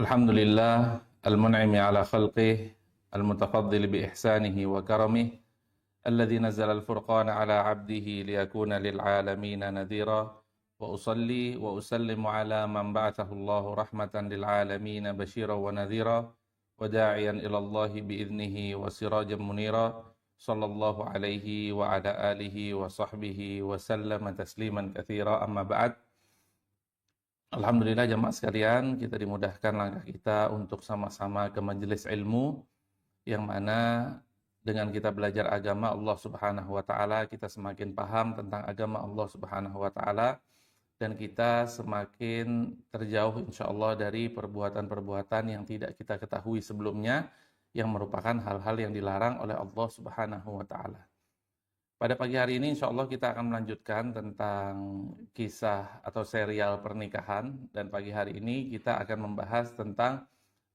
Alhamdulillah al-mun'imi ala khalqih al-mutafaddil bi ihsanihi wa karamih alladzi nazzala al-furqana ala 'abdihi liyakuna lil 'alamin nadhira wa usalli wa usallimu ala man ba'athahu Allah rahmatan lil 'alamin basyiran wa nadhira wa da'iyan ila Allah bi idnihi wa sirajan munira sallallahu alaihi wa ala alihi wa sahbihi wa sallama tasliman katsira amma ba'd. Alhamdulillah jamaah sekalian, kita dimudahkan langkah kita untuk sama-sama ke majelis ilmu yang mana dengan kita belajar agama Allah Subhanahu wa taala, kita semakin paham tentang agama Allah Subhanahu wa taala dan kita semakin terjauh insyaallah dari perbuatan-perbuatan yang tidak kita ketahui sebelumnya yang merupakan hal-hal yang dilarang oleh Allah Subhanahu wa taala. Pada pagi hari ini insya Allah kita akan melanjutkan tentang kisah atau serial pernikahan, dan pagi hari ini kita akan membahas tentang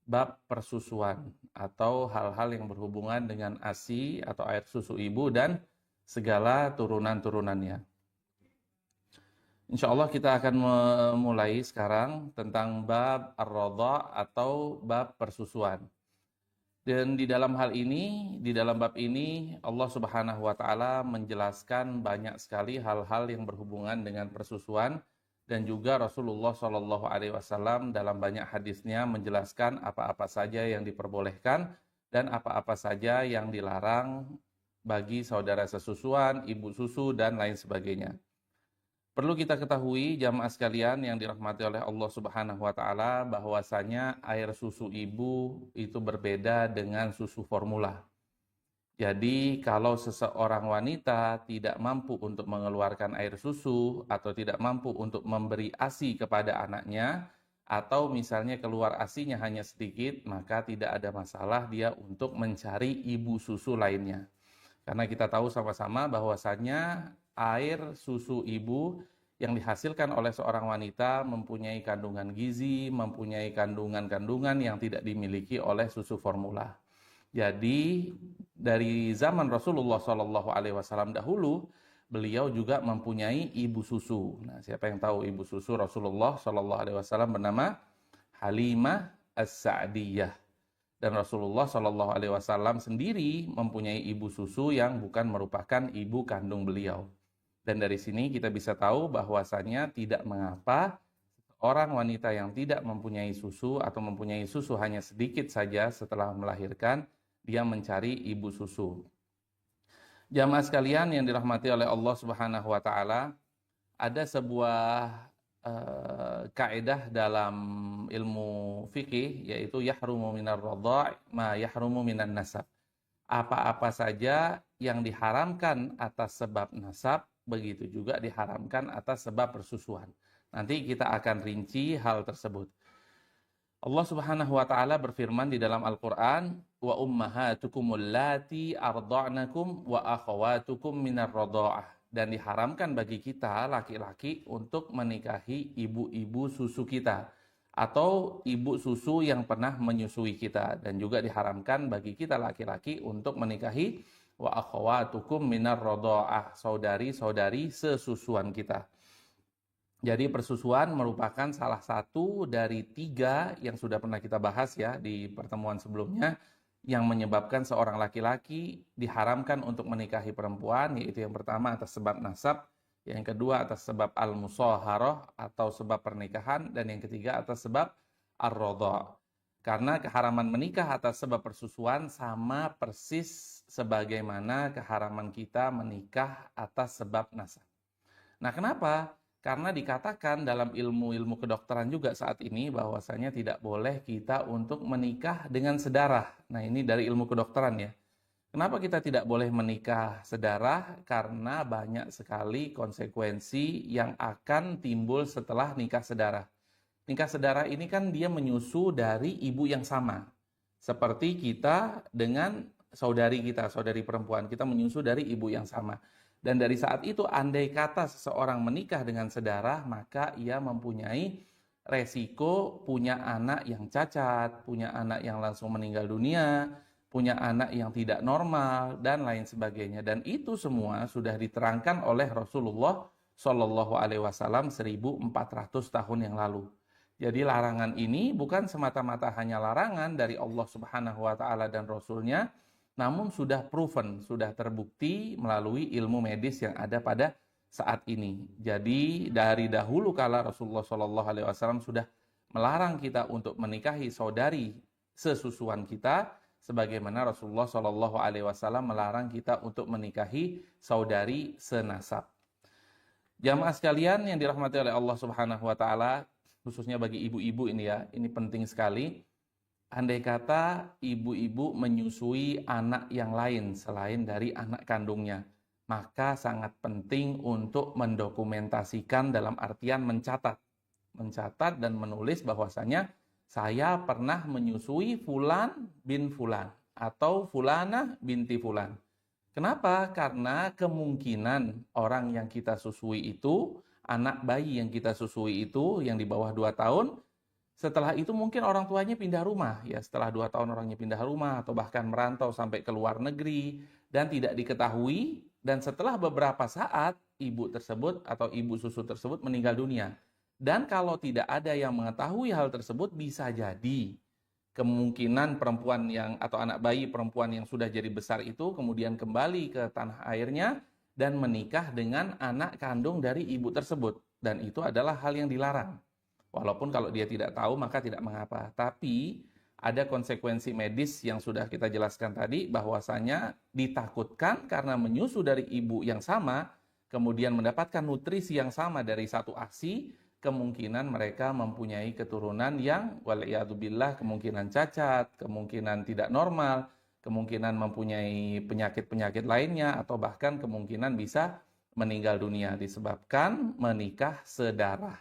bab persusuan atau hal-hal yang berhubungan dengan ASI atau air susu ibu dan segala turunan-turunannya. Insya Allah kita akan memulai sekarang tentang bab ar-radha atau bab persusuan. Dan di dalam hal ini, di dalam bab ini Allah Subhanahu wa taala menjelaskan banyak sekali hal-hal yang berhubungan dengan persusuan, dan juga Rasulullah Shallallahu alaihi wasallam dalam banyak hadisnya menjelaskan apa-apa saja yang diperbolehkan dan apa-apa saja yang dilarang bagi saudara sesusuan, ibu susu dan lain sebagainya. Perlu kita ketahui jamaah sekalian yang dirahmati oleh Allah Subhanahu wa taala bahwasanya air susu ibu itu berbeda dengan susu formula. Jadi kalau seseorang wanita tidak mampu untuk mengeluarkan air susu atau tidak mampu untuk memberi ASI kepada anaknya, atau misalnya keluar ASInya hanya sedikit, maka tidak ada masalah dia untuk mencari ibu susu lainnya. Karena kita tahu sama-sama bahwasannya air susu ibu yang dihasilkan oleh seorang wanita mempunyai kandungan gizi, mempunyai kandungan-kandungan yang tidak dimiliki oleh susu formula. Jadi dari zaman Rasulullah SAW dahulu, beliau juga mempunyai ibu susu. Nah, siapa yang tahu ibu susu Rasulullah SAW bernama Halimah As-Sa'diyah. Dan Rasulullah SAW sendiri mempunyai ibu susu yang bukan merupakan ibu kandung beliau. Dan dari sini kita bisa tahu bahwasannya tidak mengapa orang wanita yang tidak mempunyai susu atau mempunyai susu hanya sedikit saja setelah melahirkan, dia mencari ibu susu. Jamaah sekalian yang dirahmati oleh Allah Subhanahu wa taala, ada sebuah kaidah dalam ilmu fikih, yaitu yahrumu minar radha' ma yahrumu minan nasab. Apa-apa saja yang diharamkan atas sebab nasab, begitu juga diharamkan atas sebab persusuan. Nanti kita akan rinci hal tersebut. Allah Subhanahu wa taala berfirman di dalam Al-Qur'an, wa ummahatukum allati arda'nakum wa akhawatukum minar radha'ah. Dan diharamkan bagi kita laki-laki untuk menikahi ibu-ibu susu kita atau ibu susu yang pernah menyusui kita, dan juga diharamkan bagi kita laki-laki untuk menikahi wa akhawatukum minar radha'ah, saudari-saudari sesusuan kita. Jadi persusuan merupakan salah satu dari 3 yang sudah pernah kita bahas ya di pertemuan sebelumnya, yang menyebabkan seorang laki-laki diharamkan untuk menikahi perempuan, yaitu yang pertama atas sebab nasab, yang kedua atas sebab al-musaharah atau sebab pernikahan, dan yang ketiga atas sebab ar-radha'. Karena keharaman menikah atas sebab persusuan sama persis sebagaimana keharaman kita menikah atas sebab nasab. Nah, kenapa? Karena dikatakan dalam ilmu-ilmu kedokteran juga saat ini bahwasanya tidak boleh kita untuk menikah dengan sedarah. Nah, ini dari ilmu kedokteran ya. Kenapa kita tidak boleh menikah sedarah? Karena banyak sekali konsekuensi yang akan timbul setelah nikah sedarah. Nikah sedarah ini kan dia menyusu dari ibu yang sama. Seperti kita dengan saudari kita, saudari perempuan, kita menyusu dari ibu yang sama. Dan dari saat itu, andai kata seseorang menikah dengan sedarah, maka ia mempunyai resiko punya anak yang cacat, punya anak yang langsung meninggal dunia, punya anak yang tidak normal, dan lain sebagainya. Dan itu semua sudah diterangkan oleh Rasulullah Shallallahu Alaihi Wasallam 1400 tahun yang lalu. Jadi larangan ini bukan semata-mata hanya larangan dari Allah Subhanahu wa taala dan Rasul-Nya, namun sudah proven, sudah terbukti melalui ilmu medis yang ada pada saat ini. Jadi dari dahulu kala Rasulullah Shallallahu alaihi wasallam sudah melarang kita untuk menikahi saudari sesusuan kita, sebagaimana Rasulullah Shallallahu alaihi wasallam melarang kita untuk menikahi saudari senasab. Jamaah sekalian yang dirahmati oleh Allah Subhanahu wa taala, khususnya bagi ibu-ibu ini ya, ini penting sekali. Andai kata ibu-ibu menyusui anak yang lain selain dari anak kandungnya, maka sangat penting untuk mendokumentasikan dalam artian mencatat dan menulis bahwasanya saya pernah menyusui Fulan bin Fulan atau Fulana binti Fulan. Kenapa? Karena kemungkinan orang yang kita susui itu, anak bayi yang kita susui itu, yang di bawah 2 tahun, setelah itu mungkin orang tuanya pindah rumah. Ya, setelah 2 tahun orangnya pindah rumah, atau bahkan merantau sampai ke luar negeri, dan tidak diketahui, dan setelah beberapa saat, ibu tersebut atau ibu susu tersebut meninggal dunia. Dan kalau tidak ada yang mengetahui hal tersebut, bisa jadi kemungkinan perempuan yang atau anak bayi perempuan yang sudah jadi besar itu kemudian kembali ke tanah airnya dan menikah dengan anak kandung dari ibu tersebut, dan itu adalah hal yang dilarang. Walaupun kalau dia tidak tahu maka tidak mengapa, tapi ada konsekuensi medis yang sudah kita jelaskan tadi, bahwasanya ditakutkan karena menyusu dari ibu yang sama kemudian mendapatkan nutrisi yang sama dari satu ASI, kemungkinan mereka mempunyai keturunan yang waliyadzubillah kemungkinan cacat, kemungkinan tidak normal, kemungkinan mempunyai penyakit-penyakit lainnya, atau bahkan kemungkinan bisa meninggal dunia disebabkan menikah sedarah.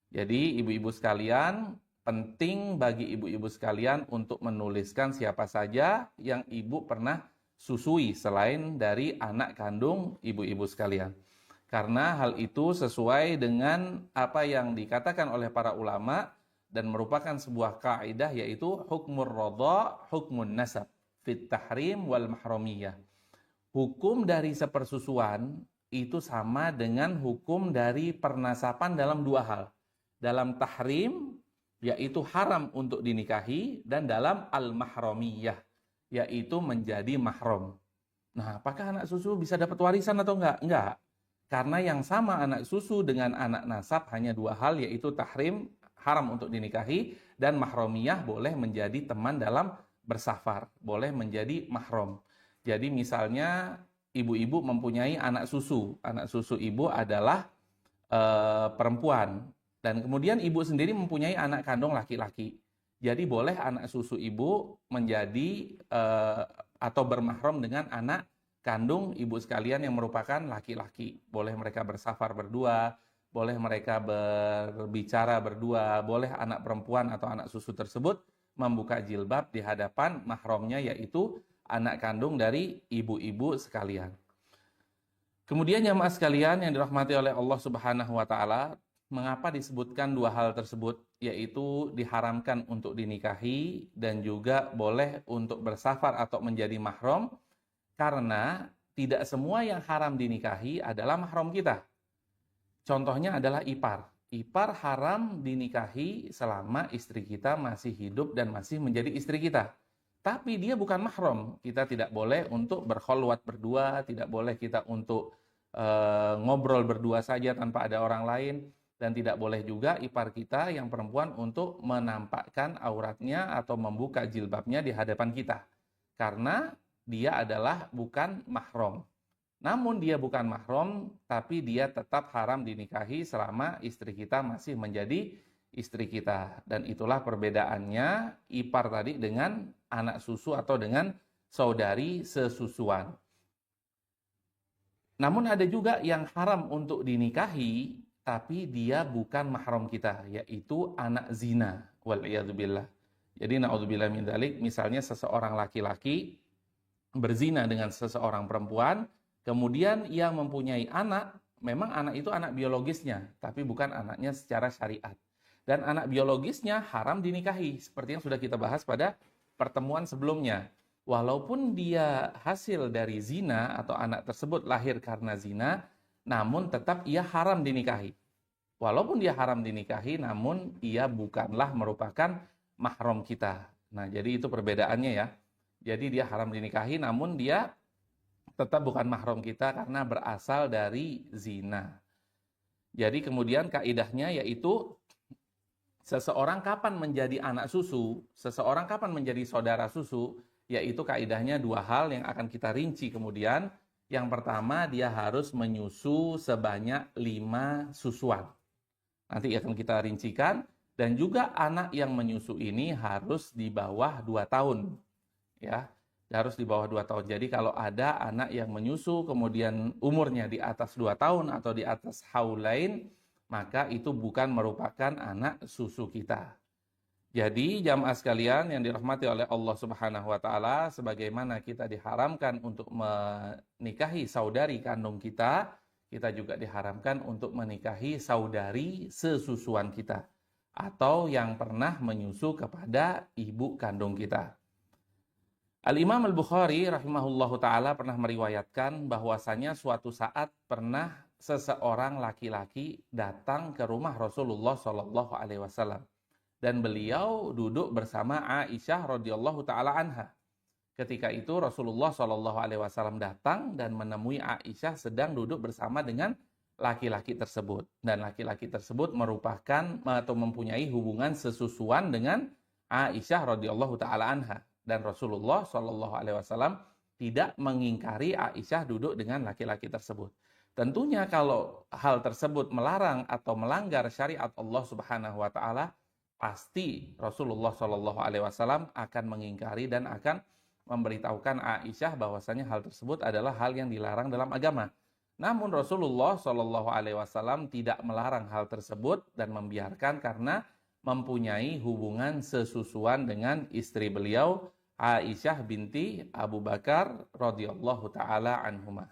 Jadi ibu-ibu sekalian, penting bagi ibu-ibu sekalian untuk menuliskan siapa saja yang ibu pernah susui selain dari anak kandung ibu-ibu sekalian. Karena hal itu sesuai dengan apa yang dikatakan oleh para ulama dan merupakan sebuah kaidah, yaitu hukmur radha hukmun nasab fit tahrim wal mahramiyah. Hukum dari sepersusuan itu sama dengan hukum dari pernasapan dalam 2 hal. Dalam tahrim, yaitu haram untuk dinikahi, dan dalam al-mahramiyah, yaitu menjadi mahram. Nah, apakah anak susu bisa dapat warisan atau enggak? Enggak. Karena yang sama anak susu dengan anak nasab hanya 2 hal, yaitu tahrim, haram untuk dinikahi, dan mahramiyah, boleh menjadi teman dalam bersafar, boleh menjadi mahram. Jadi misalnya ibu-ibu mempunyai anak susu ibu adalah perempuan, dan kemudian ibu sendiri mempunyai anak kandung laki-laki. Jadi boleh anak susu ibu menjadi atau bermahram dengan anak kandung ibu sekalian yang merupakan laki-laki. Boleh mereka bersafar berdua, boleh mereka berbicara berdua, boleh anak perempuan atau anak susu tersebut membuka jilbab di hadapan mahramnya, yaitu anak kandung dari ibu-ibu sekalian. Kemudian jamaah sekalian yang dirahmati oleh Allah Subhanahu wa taala, mengapa disebutkan 2 hal tersebut, yaitu diharamkan untuk dinikahi dan juga boleh untuk bersafar atau menjadi mahram? Karena tidak semua yang haram dinikahi adalah mahram kita. Contohnya adalah ipar. Ipar haram dinikahi selama istri kita masih hidup dan masih menjadi istri kita. Tapi dia bukan mahram. Kita tidak boleh untuk berkholwat berdua, tidak boleh kita untuk ngobrol berdua saja tanpa ada orang lain, dan tidak boleh juga ipar kita yang perempuan untuk menampakkan auratnya atau membuka jilbabnya di hadapan kita. Karena dia adalah bukan mahram. Namun dia bukan mahram, tapi dia tetap haram dinikahi selama istri kita masih menjadi istri kita. Dan itulah perbedaannya ipar tadi dengan anak susu atau dengan saudari sesusuan. Namun ada juga yang haram untuk dinikahi, tapi dia bukan mahram kita, yaitu anak zina. Wal'iyadzubillah. Jadi na'udzubillah min dzalik, misalnya seseorang laki-laki berzina dengan seseorang perempuan, kemudian ia mempunyai anak, memang anak itu anak biologisnya, tapi bukan anaknya secara syariat. Dan anak biologisnya haram dinikahi, seperti yang sudah kita bahas pada pertemuan sebelumnya. Walaupun dia hasil dari zina atau anak tersebut lahir karena zina, namun tetap ia haram dinikahi. Walaupun dia haram dinikahi, namun ia bukanlah merupakan mahram kita. Nah, jadi itu perbedaannya ya. Jadi dia haram dinikahi, namun dia tetap bukan mahram kita karena berasal dari zina. Jadi kemudian kaidahnya yaitu seseorang kapan menjadi anak susu, seseorang kapan menjadi saudara susu, yaitu kaidahnya dua hal yang akan kita rinci kemudian. Yang pertama, dia harus menyusu sebanyak 5 susuan. Nanti akan kita rincikan. Dan juga anak yang menyusu ini harus di bawah 2 tahun. Ya, harus di bawah 2 tahun. Jadi kalau ada anak yang menyusu kemudian umurnya di atas 2 tahun atau di atas haulain, maka itu bukan merupakan anak susu kita. Jadi jamaah sekalian yang dirahmati oleh Allah Subhanahu wa taala, sebagaimana kita diharamkan untuk menikahi saudari kandung kita, kita juga diharamkan untuk menikahi saudari sesusuan kita atau yang pernah menyusu kepada ibu kandung kita. Al-Imam Al-Bukhari rahimahullahu taala pernah meriwayatkan bahwasanya suatu saat pernah seseorang laki-laki datang ke rumah Rasulullah Shallallahu alaihi wasallam. Dan beliau duduk bersama Aisyah radhiyallahu taala anha. Ketika itu Rasulullah Shallallahu alaihi wasallam datang dan menemui Aisyah sedang duduk bersama dengan laki-laki tersebut, dan laki-laki tersebut merupakan atau mempunyai hubungan sesusuan dengan Aisyah radhiyallahu taala anha, dan Rasulullah Shallallahu alaihi wasallam tidak mengingkari Aisyah duduk dengan laki-laki tersebut. Tentunya kalau hal tersebut melarang atau melanggar syariat Allah Subhanahu wa taala, pasti Rasulullah Shallallahu alaihi wasallam akan mengingkari dan akan memberitahukan Aisyah bahwasanya hal tersebut adalah hal yang dilarang dalam agama. Namun Rasulullah Shallallahu alaihi wasallam tidak melarang hal tersebut dan membiarkan karena mempunyai hubungan sesusuan dengan istri beliau Aisyah binti Abu Bakar radhiyallahu taala anhumah.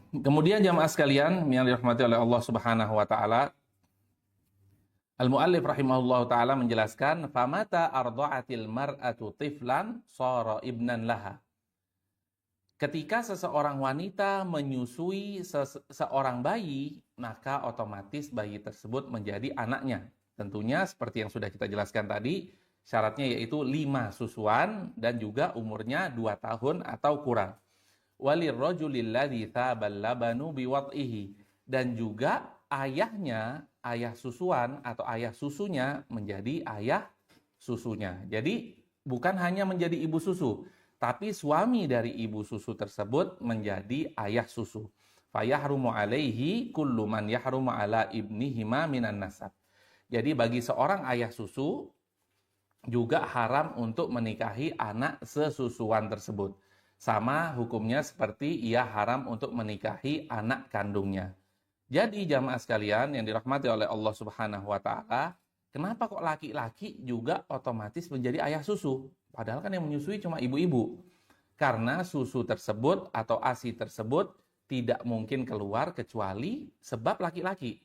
Kemudian jamaah sekalian yang dirahmati oleh Allah Subhanahu wa taala, Al-Muallif rahimahullahu taala menjelaskan, famata arda'atil mar'atu tiflan shara ibnan laha. Ketika seseorang wanita menyusui seorang bayi, maka otomatis bayi tersebut menjadi anaknya. Tentunya seperti yang sudah kita jelaskan tadi, syaratnya yaitu 5 susuan dan juga umurnya 2 tahun atau kurang. Walirrajulil ladzi tsabal labanu biwad'ihi, dan juga ayahnya, ayah susuan atau ayah susunya menjadi ayah susunya. Jadi bukan hanya menjadi ibu susu, tapi suami dari ibu susu tersebut menjadi ayah susu. Fayahrumu alaihi kullu man yahrumu ala ibnihima minan nasab. Jadi bagi seorang ayah susu juga haram untuk menikahi anak sesusuan tersebut. Sama hukumnya seperti ia haram untuk menikahi anak kandungnya. Jadi jamaah sekalian yang dirahmati oleh Allah Subhanahu wa taala, kenapa kok laki-laki juga otomatis menjadi ayah susu? Padahal kan yang menyusui cuma ibu-ibu. Karena susu tersebut atau ASI tersebut tidak mungkin keluar kecuali sebab laki-laki.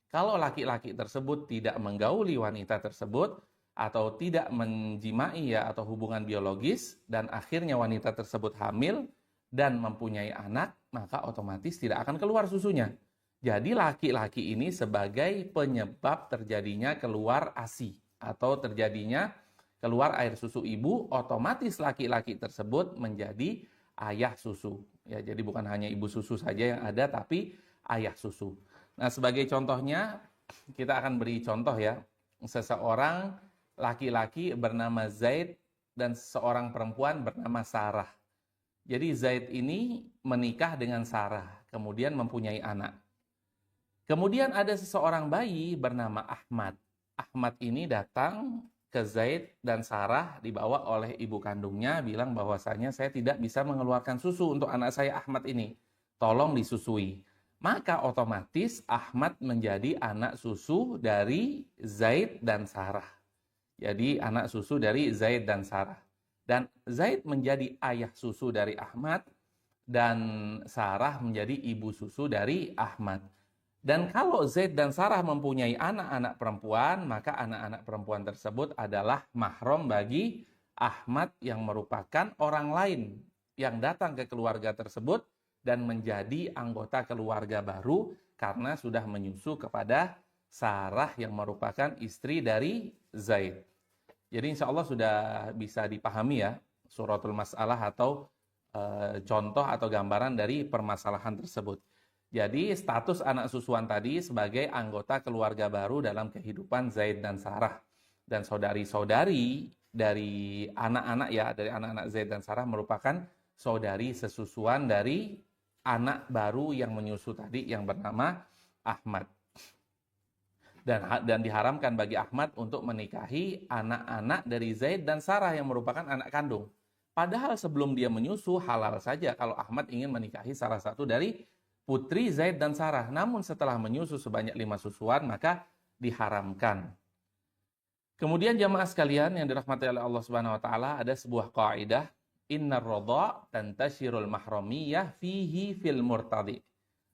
Kalau laki-laki tersebut tidak menggauli wanita tersebut, atau tidak menjimai ya atau hubungan biologis, dan akhirnya wanita tersebut hamil dan mempunyai anak, maka otomatis tidak akan keluar susunya. Jadi laki-laki ini sebagai penyebab terjadinya keluar ASI atau terjadinya keluar air susu ibu, otomatis laki-laki tersebut menjadi ayah susu. Ya, jadi bukan hanya ibu susu saja yang ada, tapi ayah susu. Nah, sebagai contohnya kita akan beri contoh ya, seseorang laki-laki bernama Zaid dan seorang perempuan bernama Sarah. Jadi Zaid ini menikah dengan Sarah, kemudian mempunyai anak. Kemudian ada seseorang bayi bernama Ahmad. Ahmad ini datang ke Zaid dan Sarah, dibawa oleh ibu kandungnya, bilang bahwasanya saya tidak bisa mengeluarkan susu untuk anak saya Ahmad ini. Tolong disusui. Maka otomatis Ahmad menjadi anak susu dari Zaid dan Sarah. Jadi anak susu dari Zaid dan Sarah. Dan Zaid menjadi ayah susu dari Ahmad, dan Sarah menjadi ibu susu dari Ahmad. Dan kalau Zaid dan Sarah mempunyai anak-anak perempuan, maka anak-anak perempuan tersebut adalah mahram bagi Ahmad yang merupakan orang lain yang datang ke keluarga tersebut dan menjadi anggota keluarga baru karena sudah menyusu kepada Sarah yang merupakan istri dari Zaid. Jadi insya Allah sudah bisa dipahami ya suratul masalah atau contoh atau gambaran dari permasalahan tersebut. Jadi status anak susuan tadi sebagai anggota keluarga baru dalam kehidupan Zaid dan Sarah. Dan saudari-saudari dari anak-anak ya, dari anak-anak Zaid dan Sarah merupakan saudari sesusuan dari anak baru yang menyusu tadi yang bernama Ahmad. Dan diharamkan bagi Ahmad untuk menikahi anak-anak dari Zaid dan Sarah yang merupakan anak kandung. Padahal sebelum dia menyusu halal saja kalau Ahmad ingin menikahi salah satu dari putri Zaid dan Sarah. Namun setelah menyusu sebanyak 5 susuan maka diharamkan. Kemudian jamaah sekalian yang dirahmati oleh Allah Subhanahu wa taala, ada sebuah kaidah, innar radha tantashirul mahramiyah fihi fil murtadi.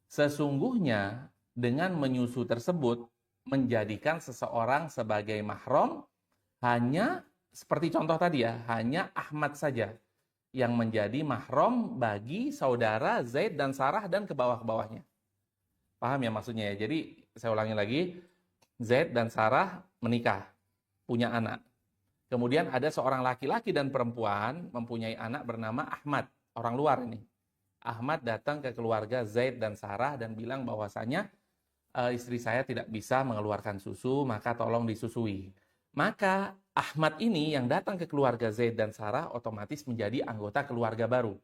Sesungguhnya dengan menyusu tersebut menjadikan seseorang sebagai mahram hanya seperti contoh tadi ya, hanya Ahmad saja yang menjadi mahram bagi saudara Zaid dan Sarah dan ke bawah-bawahnya. Paham ya maksudnya ya? Jadi saya ulangi lagi, Zaid dan Sarah menikah, punya anak. Kemudian ada seorang laki-laki dan perempuan mempunyai anak bernama Ahmad, orang luar ini. Ahmad datang ke keluarga Zaid dan Sarah dan bilang bahwasanya istri saya tidak bisa mengeluarkan susu, maka tolong disusui. Maka Ahmad ini yang datang ke keluarga Zaid dan Sarah otomatis menjadi anggota keluarga baru.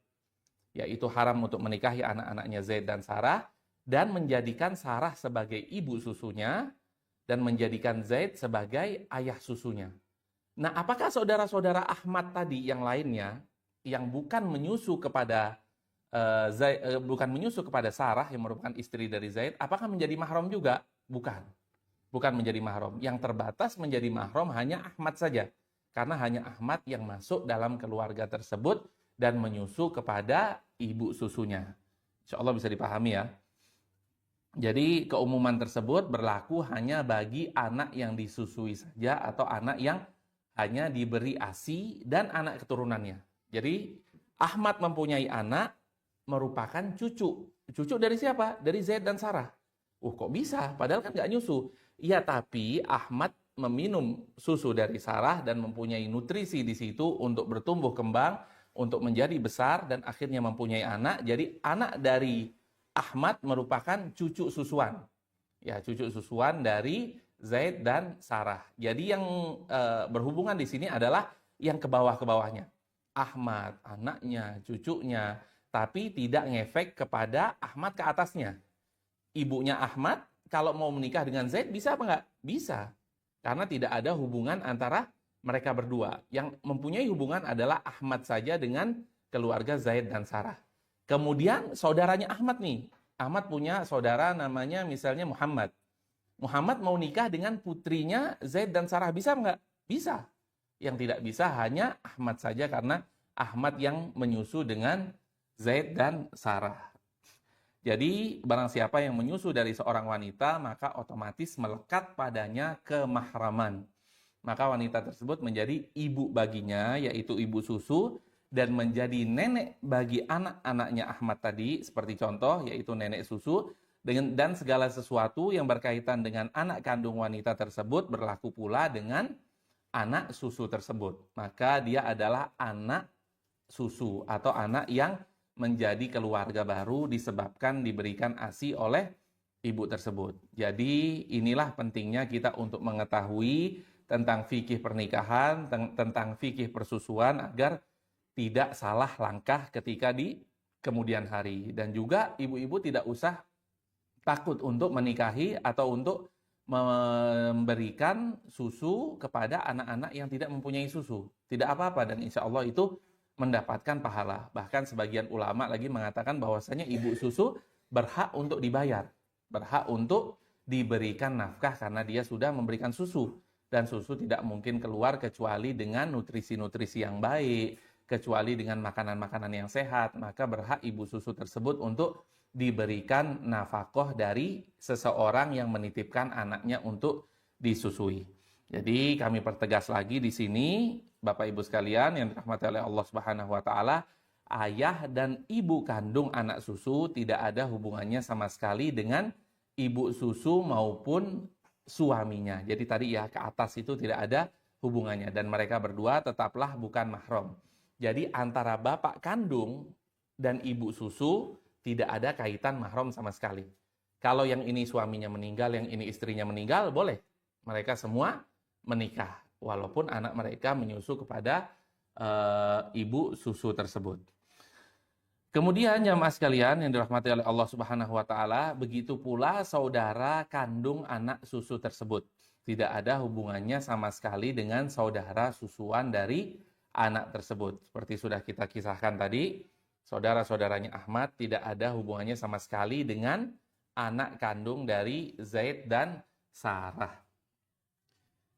Yaitu haram untuk menikahi anak-anaknya Zaid dan Sarah dan menjadikan Sarah sebagai ibu susunya dan menjadikan Zaid sebagai ayah susunya. Nah, apakah saudara-saudara Ahmad tadi yang lainnya yang bukan menyusu kepada bukan menyusu kepada Sarah yang merupakan istri dari Zaid, apakah menjadi mahram juga? Bukan. Bukan menjadi mahram. Yang terbatas menjadi mahram hanya Ahmad saja. Karena hanya Ahmad yang masuk dalam keluarga tersebut dan menyusu kepada ibu susunya. Insya Allah bisa dipahami ya. Jadi keumuman tersebut berlaku hanya bagi anak yang disusui saja atau anak yang hanya diberi ASI dan anak keturunannya. Jadi Ahmad mempunyai anak merupakan cucu. Cucu dari siapa? Dari Zaid dan Sarah. Kok bisa? Padahal kan nggak nyusu. Iya, tapi Ahmad meminum susu dari Sarah dan mempunyai nutrisi di situ untuk bertumbuh kembang, untuk menjadi besar dan akhirnya mempunyai anak. Jadi anak dari Ahmad merupakan cucu susuan. Ya, cucu susuan dari Zaid dan Sarah. Jadi yang berhubungan di sini adalah yang ke bawah-ke-bawahnya. Ahmad, anaknya, cucunya, tapi tidak ngefek kepada Ahmad ke atasnya. Ibunya Ahmad kalau mau menikah dengan Zaid bisa apa enggak? Bisa. Karena tidak ada hubungan antara mereka berdua. Yang mempunyai hubungan adalah Ahmad saja dengan keluarga Zaid dan Sarah. Kemudian saudaranya Ahmad nih. Ahmad punya saudara namanya misalnya Muhammad. Muhammad mau nikah dengan putrinya Zaid dan Sarah. Bisa enggak? Bisa. Yang tidak bisa hanya Ahmad saja karena Ahmad yang menyusu dengan Zaid dan Sarah. Jadi barang siapa yang menyusu dari seorang wanita maka otomatis melekat padanya kemahraman. Maka wanita tersebut menjadi ibu baginya yaitu ibu susu dan menjadi nenek bagi anak-anaknya Ahmad tadi seperti contoh yaitu nenek susu dan segala sesuatu yang berkaitan dengan anak kandung wanita tersebut berlaku pula dengan anak susu tersebut. Maka dia adalah anak susu atau anak yang menjadi keluarga baru disebabkan diberikan ASI oleh ibu tersebut. Jadi inilah pentingnya kita untuk mengetahui tentang fikih pernikahan, tentang fikih persusuan agar tidak salah langkah ketika di kemudian hari. Dan juga ibu-ibu tidak usah takut untuk menikahi atau untuk memberikan susu kepada anak-anak yang tidak mempunyai susu. Tidak apa-apa dan insya Allah itu mendapatkan pahala. Bahkan sebagian ulama lagi mengatakan bahwasanya ibu susu berhak untuk dibayar. Berhak untuk diberikan nafkah karena dia sudah memberikan susu. Dan susu tidak mungkin keluar kecuali dengan nutrisi-nutrisi yang baik, kecuali dengan makanan-makanan yang sehat. Maka berhak ibu susu tersebut untuk diberikan nafkah dari seseorang yang menitipkan anaknya untuk disusui. Jadi kami pertegas lagi di sini, Bapak Ibu sekalian yang dirahmati oleh Allah Subhanahu wa taala, ayah dan ibu kandung anak susu tidak ada hubungannya sama sekali dengan ibu susu maupun suaminya. Jadi tadi ya ke atas itu tidak ada hubungannya dan mereka berdua tetaplah bukan mahram. Jadi antara bapak kandung dan ibu susu tidak ada kaitan mahram sama sekali. Kalau yang ini suaminya meninggal, yang ini istrinya meninggal, boleh. Mereka semua menikah, walaupun anak mereka menyusu kepada ibu susu tersebut. Kemudian jamaah sekalian yang dirahmati oleh Allah Subhanahu wa taala, begitu pula saudara kandung anak susu tersebut. Tidak ada hubungannya sama sekali dengan saudara susuan dari anak tersebut. Seperti sudah kita kisahkan tadi, saudara-saudaranya Ahmad tidak ada hubungannya sama sekali dengan anak kandung dari Zaid dan Sarah.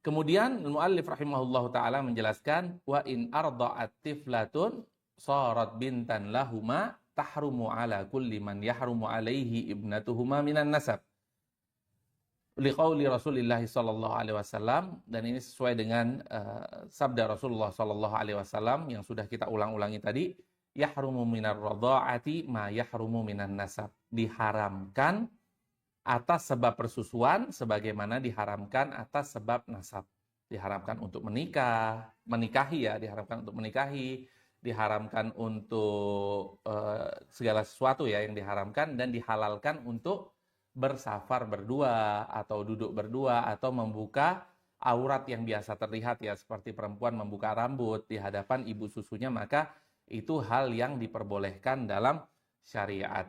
Kemudian al-muallif rahimahullahu taala menjelaskan wa in arda'at tiflatun sarat bintan lahuma tahrumu ala kulli man yahrumu alaihi ibnatuhuma minan nasab. Liqauli Rasulillah sallallahu alaihi wasallam, dan ini sesuai dengan sabda Rasulullah sallallahu alaihi wasallam yang sudah kita ulang-ulangi tadi, yahrumu minar radha'ati ma yahrumu minan nasab. Diharamkan atas sebab persusuan sebagaimana diharamkan atas sebab nasab. Diharamkan untuk menikahi ya, diharamkan untuk menikahi, diharamkan untuk segala sesuatu ya yang diharamkan, dan dihalalkan untuk bersafar berdua atau duduk berdua atau membuka aurat yang biasa terlihat ya, seperti perempuan membuka rambut di hadapan ibu susunya, maka itu hal yang diperbolehkan dalam syariat.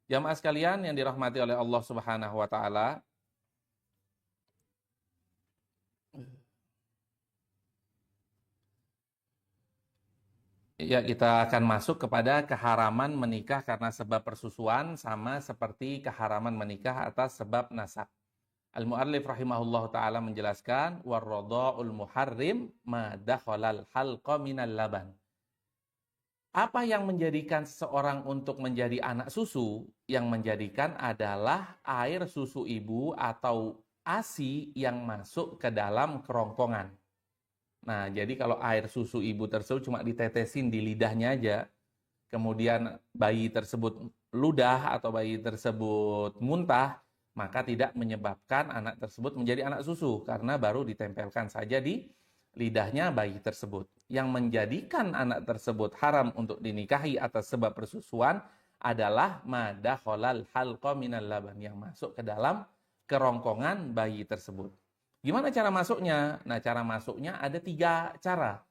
Jamaah sekalian yang dirahmati oleh Allah Subhanahu wa taala, ya kita akan masuk kepada keharaman menikah karena sebab persusuan sama seperti keharaman menikah atas sebab nasab. Al-muallif rahimahullahu taala menjelaskan war-radha'ul muharrim ma dakhalal halqa minal laban. Apa yang menjadikan seseorang untuk menjadi anak susu? Yang menjadikan adalah air susu ibu atau ASI yang masuk ke dalam kerongkongan. Nah, jadi kalau air susu ibu tersebut cuma ditetesin di lidahnya aja, kemudian bayi tersebut ludah atau bayi tersebut muntah, maka tidak menyebabkan anak tersebut menjadi anak susu, karena baru ditempelkan saja di lidahnya bayi tersebut. Yang menjadikan anak tersebut haram untuk dinikahi atas sebab persusuan adalah madakhalal halqa minal laban, yang masuk ke dalam kerongkongan bayi tersebut. Gimana cara masuknya? Nah, cara masuknya ada 3 cara.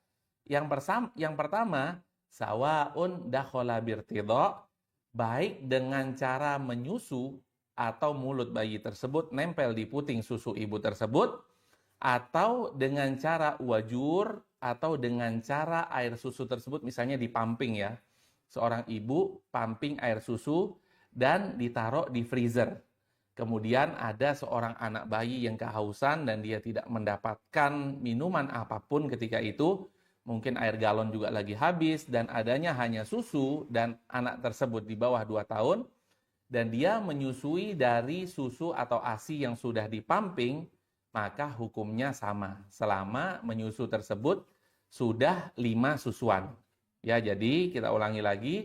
Yang pertama, sawaun dakhala birtidha, baik dengan cara menyusu atau mulut bayi tersebut nempel di puting susu ibu tersebut, atau dengan cara wajur, atau dengan cara air susu tersebut misalnya dipamping ya. Seorang ibu pumping air susu dan ditaruh di freezer. Kemudian ada seorang anak bayi yang kehausan dan dia tidak mendapatkan minuman apapun ketika itu. Mungkin air galon juga lagi habis dan adanya hanya susu, dan anak tersebut di bawah 2 tahun dan dia menyusui dari susu atau ASI yang sudah dipamping, maka hukumnya sama selama menyusu tersebut sudah 5 susuan. Ya, jadi kita ulangi lagi,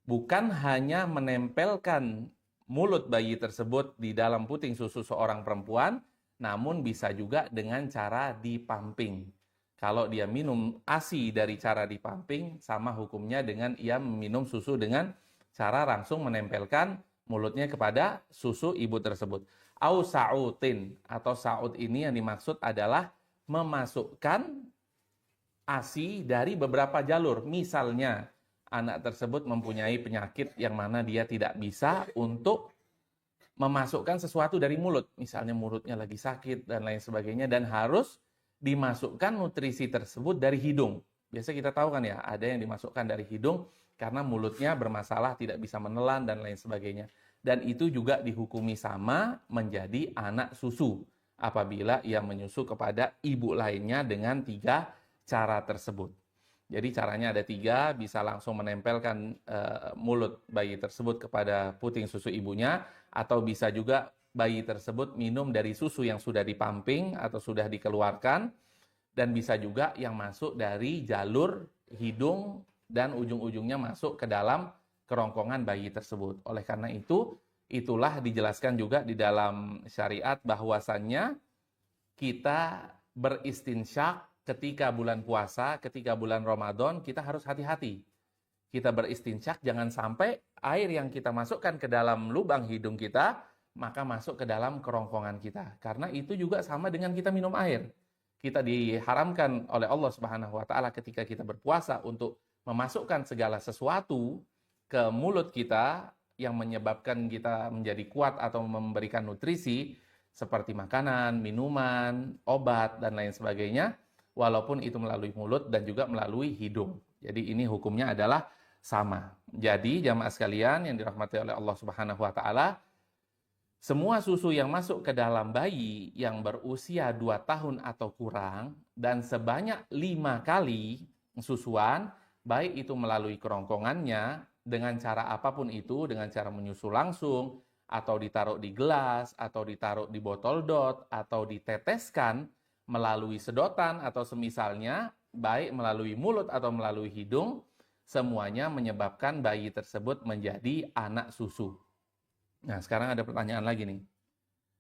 bukan hanya menempelkan mulut bayi tersebut di dalam puting susu seorang perempuan, namun bisa juga dengan cara dipamping. Kalau dia minum ASI dari cara dipamping, sama hukumnya dengan ia minum susu dengan cara langsung menempelkan mulutnya kepada susu ibu tersebut. Au sa'utin, atau sa'ud ini yang dimaksud adalah memasukkan ASI dari beberapa jalur. Misalnya anak tersebut mempunyai penyakit yang mana dia tidak bisa untuk memasukkan sesuatu dari mulut. Misalnya mulutnya lagi sakit dan lain sebagainya, dan harus dimasukkan nutrisi tersebut dari hidung. Biasa kita tahu kan ya, ada yang dimasukkan dari hidung karena mulutnya bermasalah, tidak bisa menelan dan lain sebagainya. Dan itu juga dihukumi sama menjadi anak susu apabila ia menyusu kepada ibu lainnya dengan 3 cara tersebut. Jadi caranya ada 3, bisa langsung menempelkan mulut bayi tersebut kepada puting susu ibunya, atau bisa juga bayi tersebut minum dari susu yang sudah dipamping atau sudah dikeluarkan, dan bisa juga yang masuk dari jalur hidung dan ujung-ujungnya masuk ke dalam kerongkongan bayi tersebut. Oleh karena itu, itulah dijelaskan juga di dalam syariat bahwasannya kita beristinsyak ketika bulan puasa, ketika bulan Ramadan, kita harus hati-hati. Kita beristinsyak, jangan sampai air yang kita masukkan ke dalam lubang hidung kita, maka masuk ke dalam kerongkongan kita. Karena itu juga sama dengan kita minum air. Kita diharamkan oleh Allah Subhanahu wa taala ketika kita berpuasa untuk memasukkan segala sesuatu ke mulut kita yang menyebabkan kita menjadi kuat atau memberikan nutrisi seperti makanan, minuman, obat, dan lain sebagainya, walaupun itu melalui mulut dan juga melalui hidung. Jadi ini hukumnya adalah sama. Jadi jamaah sekalian yang dirahmati oleh Allah Subhanahu wa taala, semua susu yang masuk ke dalam bayi yang berusia 2 tahun atau kurang dan sebanyak 5 kali susuan, baik itu melalui kerongkongannya dengan cara apapun itu, dengan cara menyusu langsung, atau ditaruh di gelas, atau ditaruh di botol dot, atau diteteskan melalui sedotan atau semisalnya, baik melalui mulut atau melalui hidung, semuanya menyebabkan bayi tersebut menjadi anak susu. Nah, sekarang ada pertanyaan lagi nih.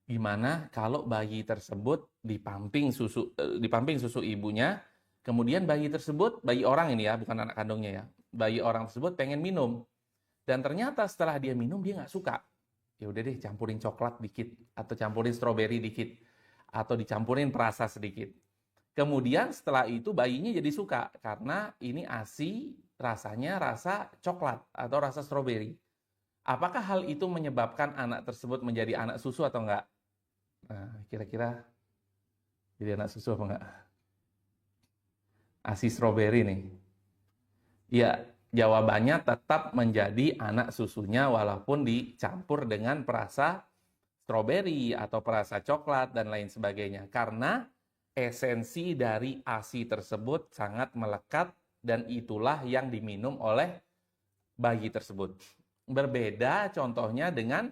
Gimana kalau bayi tersebut dipamping susu ibunya, kemudian bayi tersebut, bayi orang ini ya, bukan anak kandungnya ya, bayi orang tersebut pengen minum, dan ternyata setelah dia minum dia nggak suka. Ya udah deh, campurin coklat dikit, atau campurin stroberi dikit, atau dicampurin perasa sedikit. Kemudian setelah itu bayinya jadi suka, karena ini ASI rasanya rasa coklat atau rasa stroberi. Apakah hal itu menyebabkan anak tersebut menjadi anak susu atau enggak? Nah, kira-kira jadi anak susu apa enggak? ASI stroberi nih. Ya, jawabannya tetap menjadi anak susunya walaupun dicampur dengan perasa stroberi atau perasa coklat dan lain sebagainya. Karena esensi dari ASI tersebut sangat melekat dan itulah yang diminum oleh bayi tersebut. Berbeda contohnya dengan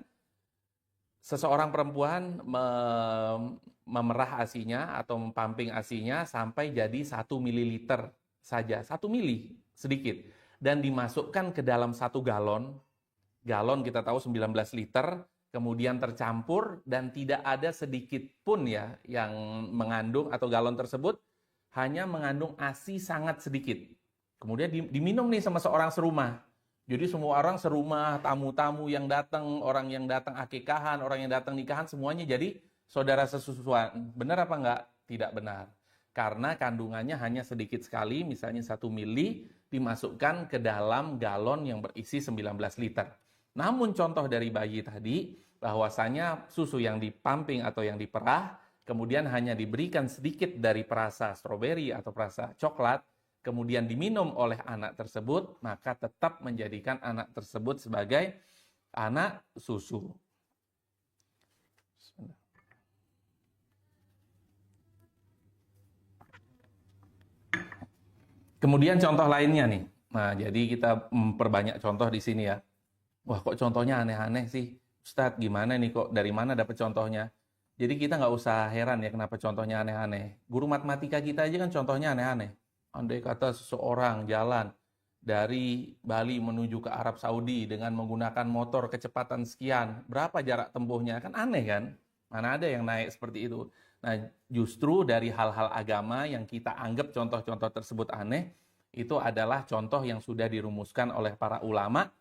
seseorang perempuan memerah ASINya atau mempamping ASINya sampai jadi 1 ml saja, 1 mili sedikit, dan dimasukkan ke dalam 1 galon. Galon kita tahu 19 liter, kemudian tercampur dan tidak ada sedikit pun ya yang mengandung, atau galon tersebut hanya mengandung ASI sangat sedikit. Kemudian diminum nih sama seorang serumah. Jadi semua orang serumah, tamu-tamu yang datang, orang yang datang akikahan, orang yang datang nikahan, semuanya jadi saudara sesusuan. Benar apa enggak? Tidak benar. Karena kandungannya hanya sedikit sekali, misalnya 1 mili, dimasukkan ke dalam galon yang berisi 19 liter. Namun contoh dari bayi tadi, bahwasanya susu yang dipamping atau yang diperah, kemudian hanya diberikan sedikit dari perasa stroberi atau perasa coklat, kemudian diminum oleh anak tersebut, maka tetap menjadikan anak tersebut sebagai anak susu. Kemudian contoh lainnya nih. Nah, jadi kita memperbanyak contoh di sini ya. Wah, kok contohnya aneh-aneh sih? Ustadz, gimana nih kok? Dari mana dapat contohnya? Jadi kita nggak usah heran ya kenapa contohnya aneh-aneh. Guru matematika kita aja kan contohnya aneh-aneh. Andai kata seseorang jalan dari Bali menuju ke Arab Saudi dengan menggunakan motor kecepatan sekian, berapa jarak tempuhnya? Kan aneh kan? Mana ada yang naik seperti itu? Nah, justru dari hal-hal agama yang kita anggap contoh-contoh tersebut aneh, itu adalah contoh yang sudah dirumuskan oleh para ulama,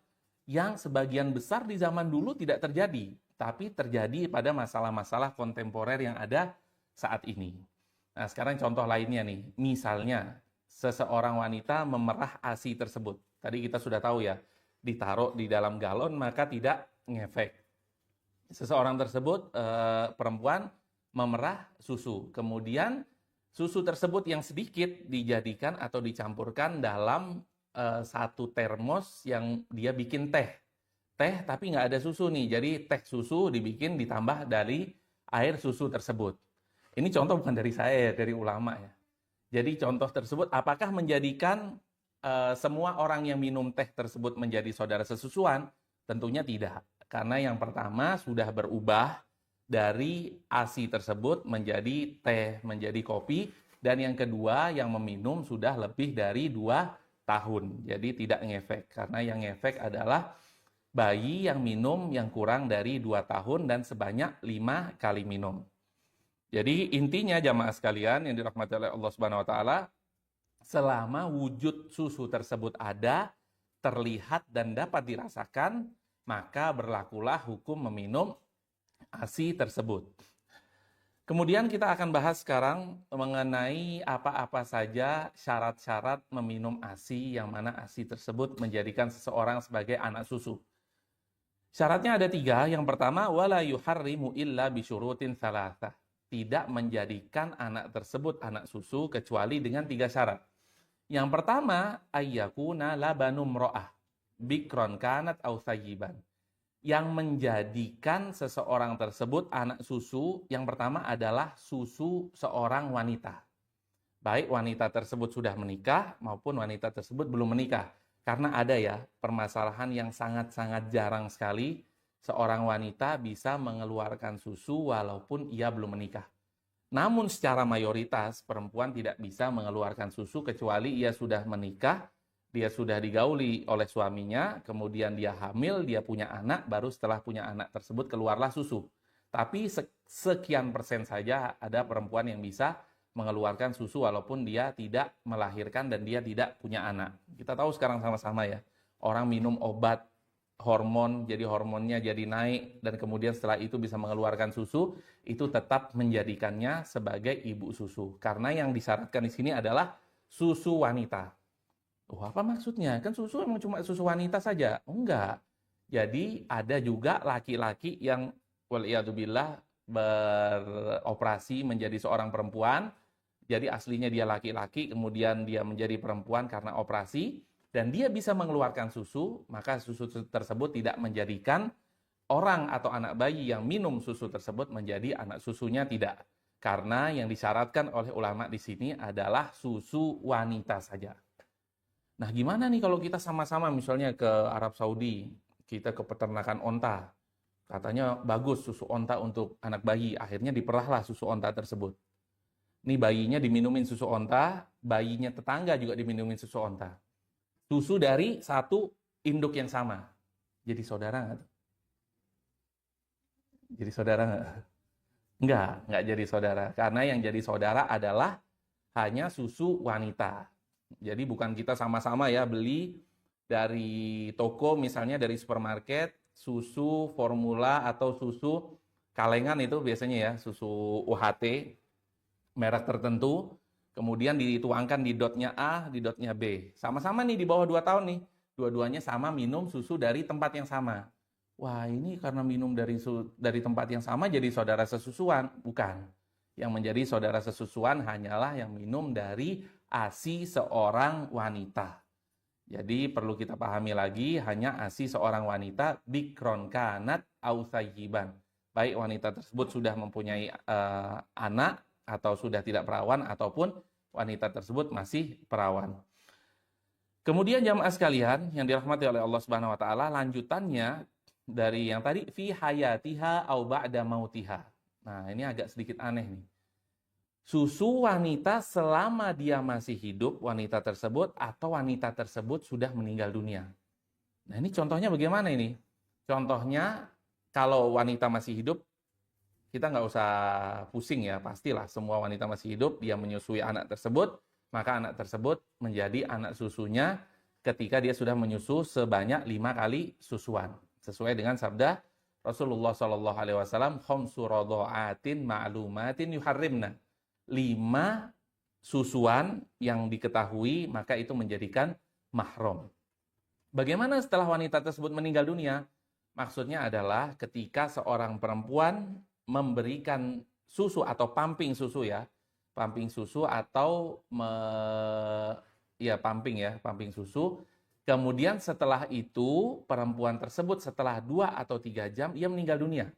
yang sebagian besar di zaman dulu tidak terjadi, tapi terjadi pada masalah-masalah kontemporer yang ada saat ini. Nah, sekarang contoh lainnya nih, misalnya seseorang wanita memerah ASI tersebut. Tadi kita sudah tahu ya, ditaruh di dalam galon maka tidak ngefek. Seseorang tersebut, perempuan, memerah susu. Kemudian susu tersebut yang sedikit dijadikan atau dicampurkan dalam 1 termos yang dia bikin teh. Teh tapi nggak ada susu nih, jadi teh susu dibikin ditambah dari air susu tersebut. Ini contoh bukan dari saya, dari ulama ya. Jadi contoh tersebut apakah menjadikan semua orang yang minum teh tersebut menjadi saudara sesusuan? Tentunya tidak. Karena yang pertama sudah berubah dari ASI tersebut menjadi teh, menjadi kopi. Dan yang kedua, yang meminum sudah lebih dari 2 tahun. Jadi tidak ngefek. Karena yang ngefek adalah bayi yang minum yang kurang dari 2 tahun dan sebanyak 5 kali minum. Jadi intinya jamaah sekalian yang dirahmati oleh Allah Subhanahu wa taala, selama wujud susu tersebut ada, terlihat dan dapat dirasakan, maka berlakulah hukum meminum ASI tersebut. Kemudian kita akan bahas sekarang mengenai apa-apa saja syarat-syarat meminum ASI, yang mana ASI tersebut menjadikan seseorang sebagai anak susu. Syaratnya ada 3. Yang pertama, wala yuharrimu illa bisyurutin thalathah. Tidak menjadikan anak tersebut anak susu kecuali dengan 3 syarat. Yang pertama, ayyakuna labanum ro'ah, bikron kanat au thayyiban. Yang menjadikan seseorang tersebut anak susu, yang pertama adalah susu seorang wanita. Baik wanita tersebut sudah menikah maupun wanita tersebut belum menikah. Karena ada ya permasalahan yang sangat-sangat jarang sekali seorang wanita bisa mengeluarkan susu walaupun ia belum menikah. Namun secara mayoritas perempuan tidak bisa mengeluarkan susu kecuali ia sudah menikah, dia sudah digauli oleh suaminya, kemudian dia hamil, dia punya anak, baru setelah punya anak tersebut keluarlah susu. Tapi sekian persen saja ada perempuan yang bisa mengeluarkan susu walaupun dia tidak melahirkan dan dia tidak punya anak. Kita tahu sekarang sama-sama ya, orang minum obat hormon, jadi hormonnya jadi naik, dan kemudian setelah itu bisa mengeluarkan susu, itu tetap menjadikannya sebagai ibu susu. Karena yang disyaratkan di sini adalah susu wanita. Oh, apa maksudnya? Kan susu emang cuma susu wanita saja? Enggak. Jadi ada juga laki-laki yang waliyadzubillah beroperasi menjadi seorang perempuan. Jadi aslinya dia laki-laki, kemudian dia menjadi perempuan karena operasi, dan dia bisa mengeluarkan susu, maka susu tersebut tidak menjadikan orang atau anak bayi yang minum susu tersebut menjadi anak susunya, tidak. Karena yang disyaratkan oleh ulama di sini adalah susu wanita saja. Nah, gimana nih kalau kita sama-sama misalnya ke Arab Saudi, kita ke peternakan onta, katanya bagus susu onta untuk anak bayi, akhirnya diperahlah susu onta tersebut. Nih bayinya diminumin susu onta, bayinya tetangga juga diminumin susu onta. Susu dari satu induk yang sama. Jadi saudara nggak? Jadi saudara nggak? Nggak jadi saudara. Karena yang jadi saudara adalah hanya susu wanita. Jadi bukan kita sama-sama ya beli dari toko, misalnya dari supermarket, susu formula atau susu kalengan itu biasanya ya, susu UHT, merek tertentu, kemudian dituangkan di dotnya A, di dotnya B. Sama-sama nih di bawah 2 tahun nih. Dua-duanya sama minum susu dari tempat yang sama. Wah, ini karena minum dari tempat yang sama jadi saudara sesusuan. Bukan. Yang menjadi saudara sesusuan hanyalah yang minum dari ASI seorang wanita. Jadi perlu kita pahami lagi, hanya ASI seorang wanita bikron kanat au thayyiban. Baik wanita tersebut sudah mempunyai anak, atau sudah tidak perawan, ataupun wanita tersebut masih perawan. Kemudian jamaah sekalian yang dirahmati oleh Allah Subhanahu wa taala, lanjutannya dari yang tadi fi hayatiha au ba'da mautiha. Nah, ini agak sedikit aneh nih. Susu wanita selama dia masih hidup, wanita tersebut, atau wanita tersebut sudah meninggal dunia. Nah, ini contohnya bagaimana ini? Contohnya kalau wanita masih hidup, kita nggak usah pusing ya, pastilah semua wanita masih hidup, dia menyusui anak tersebut, maka anak tersebut menjadi anak susunya ketika dia sudah menyusu sebanyak 5 kali susuan. Sesuai dengan sabda Rasulullah SAW, khamsu radha'atin ma'lumatin yuharrimna. 5 susuan yang diketahui, maka itu menjadikan mahram. Bagaimana setelah wanita tersebut meninggal dunia? Maksudnya adalah ketika seorang perempuan memberikan susu atau pumping susu ya, pumping susu atau pumping susu. Kemudian setelah itu perempuan tersebut setelah 2 atau 3 jam ia meninggal dunia.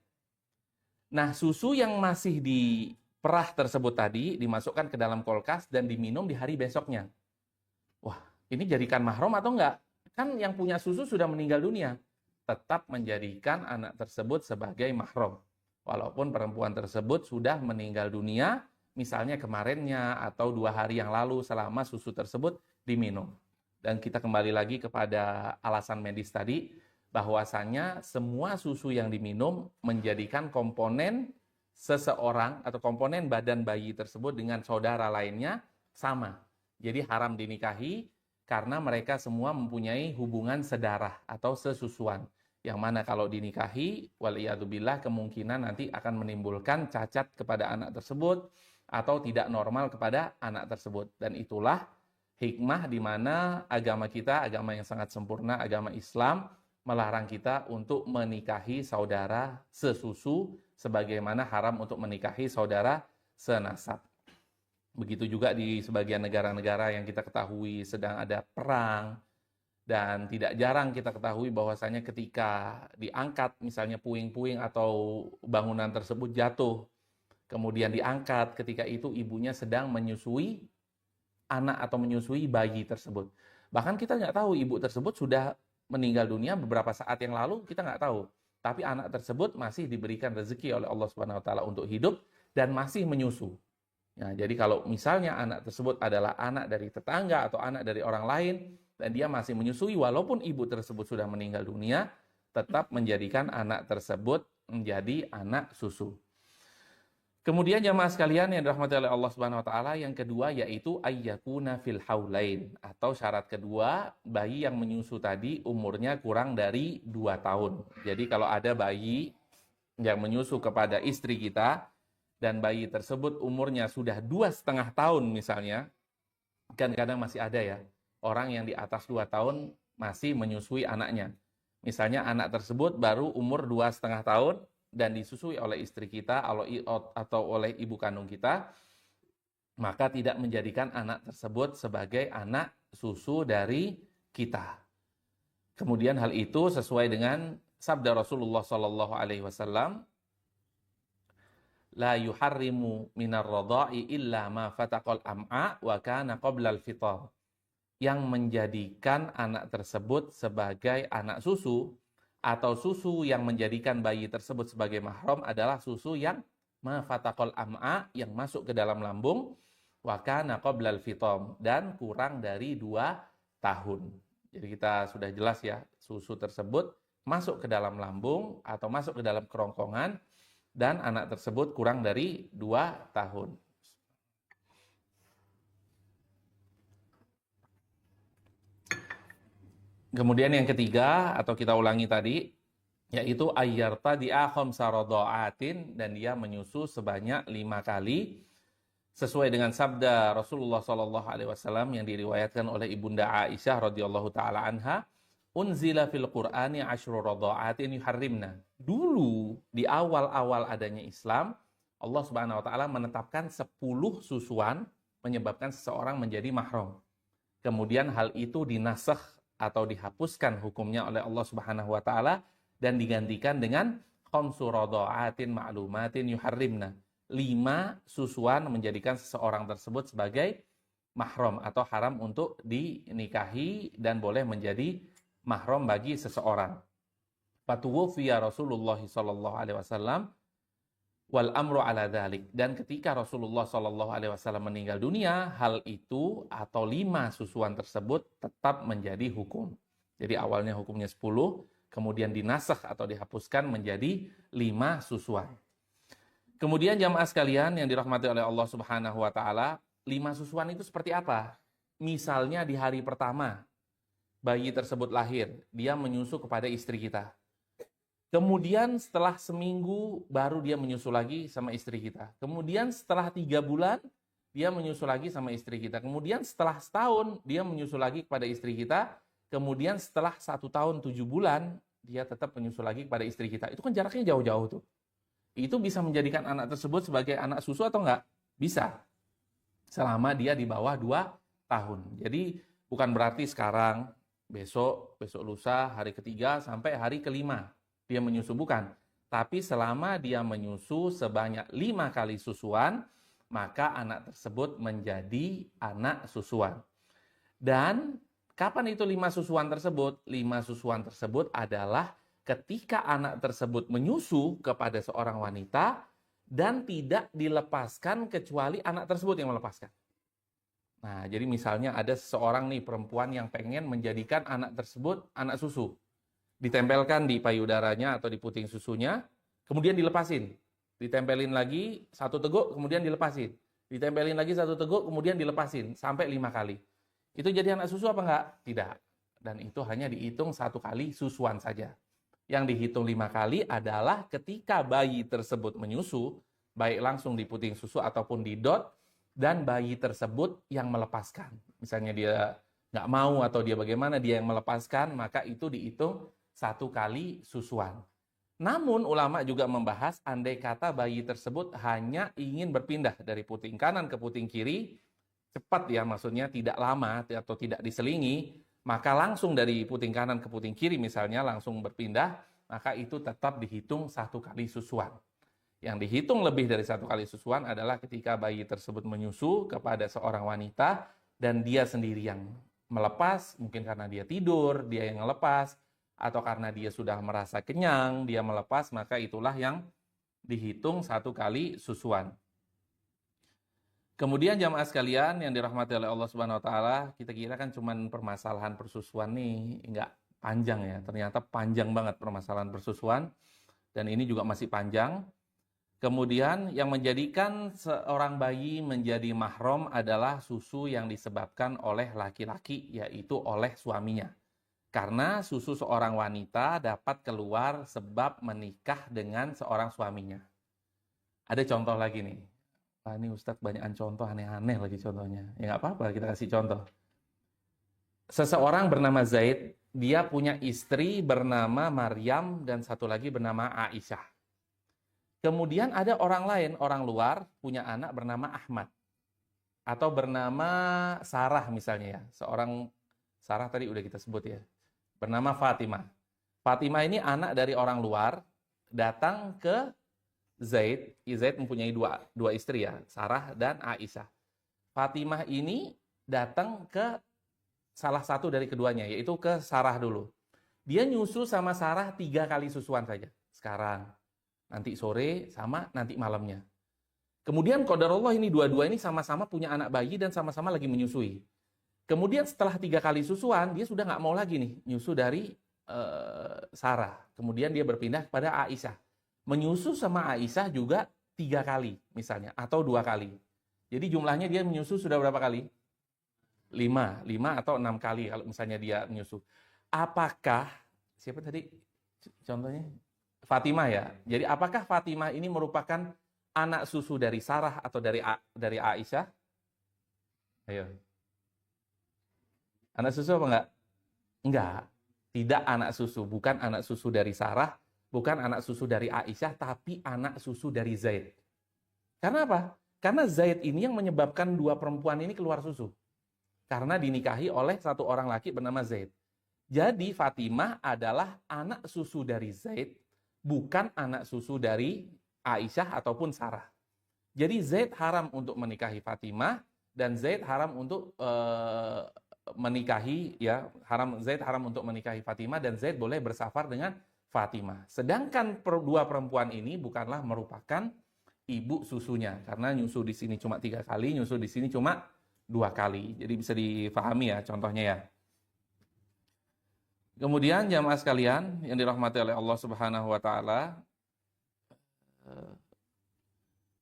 Nah, susu yang masih diperah tersebut tadi dimasukkan ke dalam kulkas dan diminum di hari besoknya. Wah, ini jadikan mahram atau enggak? Kan yang punya susu sudah meninggal dunia. Tetap menjadikan anak tersebut sebagai mahram. Walaupun perempuan tersebut sudah meninggal dunia, misalnya kemarinnya atau 2 hari yang lalu selama susu tersebut diminum. Dan kita kembali lagi kepada alasan medis tadi, bahwasannya semua susu yang diminum menjadikan komponen seseorang atau komponen badan bayi tersebut dengan saudara lainnya sama. Jadi haram dinikahi karena mereka semua mempunyai hubungan sedarah atau sesusuan. Yang mana kalau dinikahi, waliyadzubillah, kemungkinan nanti akan menimbulkan cacat kepada anak tersebut atau tidak normal kepada anak tersebut. Dan itulah hikmah di mana agama kita, agama yang sangat sempurna, agama Islam, melarang kita untuk menikahi saudara sesusu, sebagaimana haram untuk menikahi saudara senasab. Begitu juga di sebagian negara-negara yang kita ketahui sedang ada perang, dan tidak jarang kita ketahui bahwasanya ketika diangkat misalnya puing-puing atau bangunan tersebut jatuh, kemudian diangkat, ketika itu ibunya sedang menyusui anak atau menyusui bayi tersebut. Bahkan kita nggak tahu ibu tersebut sudah meninggal dunia beberapa saat yang lalu, kita nggak tahu. Tapi anak tersebut masih diberikan rezeki oleh Allah Subhanahu Wa Taala untuk hidup dan masih menyusu. Nah, jadi kalau misalnya anak tersebut adalah anak dari tetangga atau anak dari orang lain, dan dia masih menyusui walaupun ibu tersebut sudah meninggal dunia, tetap menjadikan anak tersebut menjadi anak susu. Kemudian jamaah sekalian yang dirahmati oleh Allah Subhanahu wa taala, yang kedua yaitu ayyakuna fil haulain, atau syarat kedua, bayi yang menyusu tadi umurnya kurang dari 2 tahun. Jadi kalau ada bayi yang menyusu kepada istri kita dan bayi tersebut umurnya sudah 2,5 tahun misalnya, kan kadang masih ada ya orang yang di atas 2 tahun masih menyusui anaknya. Misalnya anak tersebut baru umur 2,5 tahun dan disusui oleh istri kita atau oleh ibu kandung kita, maka tidak menjadikan anak tersebut sebagai anak susu dari kita. Kemudian hal itu sesuai dengan sabda Rasulullah SAW, la yuharrimu minar radha'i illa ma fataqal am'a wa kana qablal fitar. Yang menjadikan anak tersebut sebagai anak susu atau susu yang menjadikan bayi tersebut sebagai mahram adalah susu yang mafataqal am'a, yang masuk ke dalam lambung, wa kana qablal fitam, dan kurang dari 2 tahun. Jadi kita sudah jelas ya, susu tersebut masuk ke dalam lambung atau masuk ke dalam kerongkongan dan anak tersebut kurang dari 2 tahun. Kemudian yang ketiga, atau kita ulangi tadi, yaitu ayyartadi'a khamsa radha'atin, dan dia menyusu sebanyak 5 kali sesuai dengan sabda Rasulullah SAW yang diriwayatkan oleh Ibunda Aisyah radhiyallahu taala anha, unzila fil Qur'ani 10 radha'atin yuharrimna. Dulu di awal-awal adanya Islam, Allah Subhanahu wa taala menetapkan 10 susuan menyebabkan seseorang menjadi mahram. Kemudian hal itu dinasakh atau dihapuskan hukumnya oleh Allah Subhanahu wa taala dan digantikan dengan khamsu radha'atin ma'lumatin yuharrimna. 5 susuan menjadikan seseorang tersebut sebagai mahram atau haram untuk dinikahi dan boleh menjadi mahram bagi seseorang. Fatuwfiya Rasulullah sallallahu alaihi wasallam wal amru ala dzalik, dan ketika Rasulullah sallallahu alaihi wasallam meninggal dunia, hal itu atau 5 susuan tersebut tetap menjadi hukum. Jadi awalnya hukumnya 10, kemudian dinasakh atau dihapuskan menjadi 5 susuan. Kemudian jamaah sekalian yang dirahmati oleh Allah Subhanahu wa taala, 5 susuan itu seperti apa? Misalnya di hari pertama bayi tersebut lahir, dia menyusu kepada istri kita. Kemudian setelah seminggu baru dia menyusu lagi sama istri kita. Kemudian setelah 3 bulan dia menyusu lagi sama istri kita. Kemudian setelah setahun dia menyusu lagi kepada istri kita. Kemudian setelah 1 tahun 7 bulan dia tetap menyusu lagi kepada istri kita. Itu kan jaraknya jauh-jauh tuh. Itu bisa menjadikan anak tersebut sebagai anak susu atau enggak? Bisa. Selama dia di bawah 2 tahun. Jadi bukan berarti sekarang, besok lusa, hari ketiga sampai hari kelima dia menyusu, bukan. Tapi selama dia menyusu sebanyak 5 kali susuan, maka anak tersebut menjadi anak susuan. Dan kapan itu 5 susuan tersebut? 5 susuan tersebut adalah ketika anak tersebut menyusu kepada seorang wanita dan tidak dilepaskan kecuali anak tersebut yang melepaskan. Nah, jadi misalnya ada seseorang nih perempuan yang pengen menjadikan anak tersebut anak susu. Ditempelkan di payudaranya atau di puting susunya, kemudian dilepasin. Ditempelin lagi 1 teguk, kemudian dilepasin. Ditempelin lagi 1 teguk, kemudian dilepasin. Sampai 5 kali. Itu jadi anak susu apa enggak? Tidak. Dan itu hanya dihitung 1 kali susuan saja. Yang dihitung 5 kali adalah ketika bayi tersebut menyusu, baik langsung di puting susu ataupun di dot, dan bayi tersebut yang melepaskan. Misalnya dia nggak mau atau dia bagaimana, dia yang melepaskan, maka itu dihitung 1 kali susuan. Namun ulama juga membahas andai kata bayi tersebut hanya ingin berpindah dari puting kanan ke puting kiri, cepat ya maksudnya tidak lama atau tidak diselingi, maka langsung dari puting kanan ke puting kiri misalnya langsung berpindah, maka itu tetap dihitung 1 kali susuan. Yang dihitung lebih dari 1 kali susuan adalah ketika bayi tersebut menyusu kepada seorang wanita dan dia sendiri yang melepas, mungkin karena dia tidur, dia yang melepas, atau karena dia sudah merasa kenyang, dia melepas, maka itulah yang dihitung 1 kali susuan. Kemudian jamaah sekalian yang dirahmati oleh Allah Subhanahu wa taala, kita kira kan cuman permasalahan persusuan nih, enggak panjang ya. Ternyata panjang banget permasalahan persusuan dan ini juga masih panjang. Kemudian yang menjadikan seorang bayi menjadi mahram adalah susu yang disebabkan oleh laki-laki, yaitu oleh suaminya. Karena susu seorang wanita dapat keluar sebab menikah dengan seorang suaminya. Ada contoh lagi nih. Wah, ini Ustadz banyakan contoh aneh-aneh lagi contohnya. Ya nggak apa-apa, kita kasih contoh. Seseorang bernama Zaid, dia punya istri bernama Maryam dan satu lagi bernama Aisyah. Kemudian ada orang lain, orang luar, punya anak bernama Ahmad. Atau bernama Sarah misalnya ya. Seorang Sarah tadi udah kita sebut ya. Bernama Fatimah. Fatimah ini anak dari orang luar, datang ke Zaid. Zaid mempunyai dua istri ya, Sarah dan Aisyah. Fatimah ini datang ke salah satu dari keduanya, yaitu ke Sarah dulu. Dia nyusu sama Sarah 3 kali susuan saja. Sekarang, nanti sore, sama nanti malamnya. Kemudian qadarullah ini dua-dua ini sama-sama punya anak bayi dan sama-sama lagi menyusui. Kemudian setelah 3 kali susuan, dia sudah nggak mau lagi nih nyusu dari Sarah. Kemudian dia berpindah kepada Aisyah. Menyusu sama Aisyah juga 3 kali misalnya, atau 2 kali. Jadi jumlahnya dia menyusu sudah berapa kali? 5 atau 6 kali kalau misalnya dia menyusu. Apakah, siapa tadi contohnya? Fatimah ya. Jadi apakah Fatimah ini merupakan anak susu dari Sarah atau dari Aisyah? Ayo. Anak susu apa enggak? Enggak. Tidak anak susu. Bukan anak susu dari Sarah, bukan anak susu dari Aisyah, tapi anak susu dari Zaid. Karena apa? Karena Zaid ini yang menyebabkan 2 perempuan ini keluar susu. Karena dinikahi oleh satu orang laki bernama Zaid. Jadi Fatimah adalah anak susu dari Zaid, bukan anak susu dari Aisyah ataupun Sarah. Jadi Zaid haram untuk menikahi Fatimah dan Zaid haram untuk menikahi ya, Zaid haram untuk menikahi Fatimah dan Zaid boleh bersafar dengan Fatimah. Sedangkan 2 perempuan ini bukanlah merupakan ibu susunya karena nyusu di sini cuma 3 kali, nyusu di sini cuma 2 kali. Jadi bisa difahami ya contohnya ya. Kemudian jamaah sekalian yang dirahmati oleh Allah Subhanahu wa taala,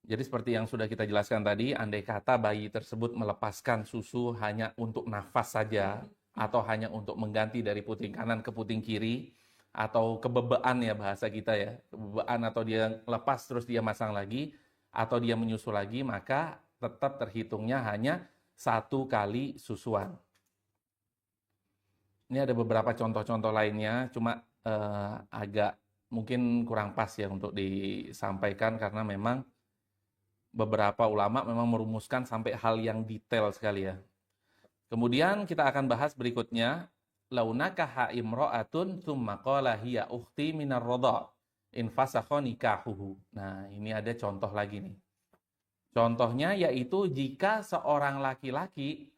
jadi seperti yang sudah kita jelaskan tadi, andai kata bayi tersebut melepaskan susu hanya untuk nafas saja atau hanya untuk mengganti dari puting kanan ke puting kiri atau kebebaan ya bahasa kita ya, kebebaan atau dia lepas terus dia masang lagi atau dia menyusu lagi, maka tetap terhitungnya hanya 1 kali susuan. Ini ada beberapa contoh-contoh lainnya, cuma agak mungkin kurang pas ya untuk disampaikan karena memang beberapa ulama memang merumuskan sampai hal yang detail sekali ya. Kemudian kita akan bahas berikutnya, launakaha imra'atun tsumma qala hiya ukhti minar radha in fasakha nikahuhu. Nah, ini ada contoh lagi nih. Contohnya yaitu jika seorang laki-laki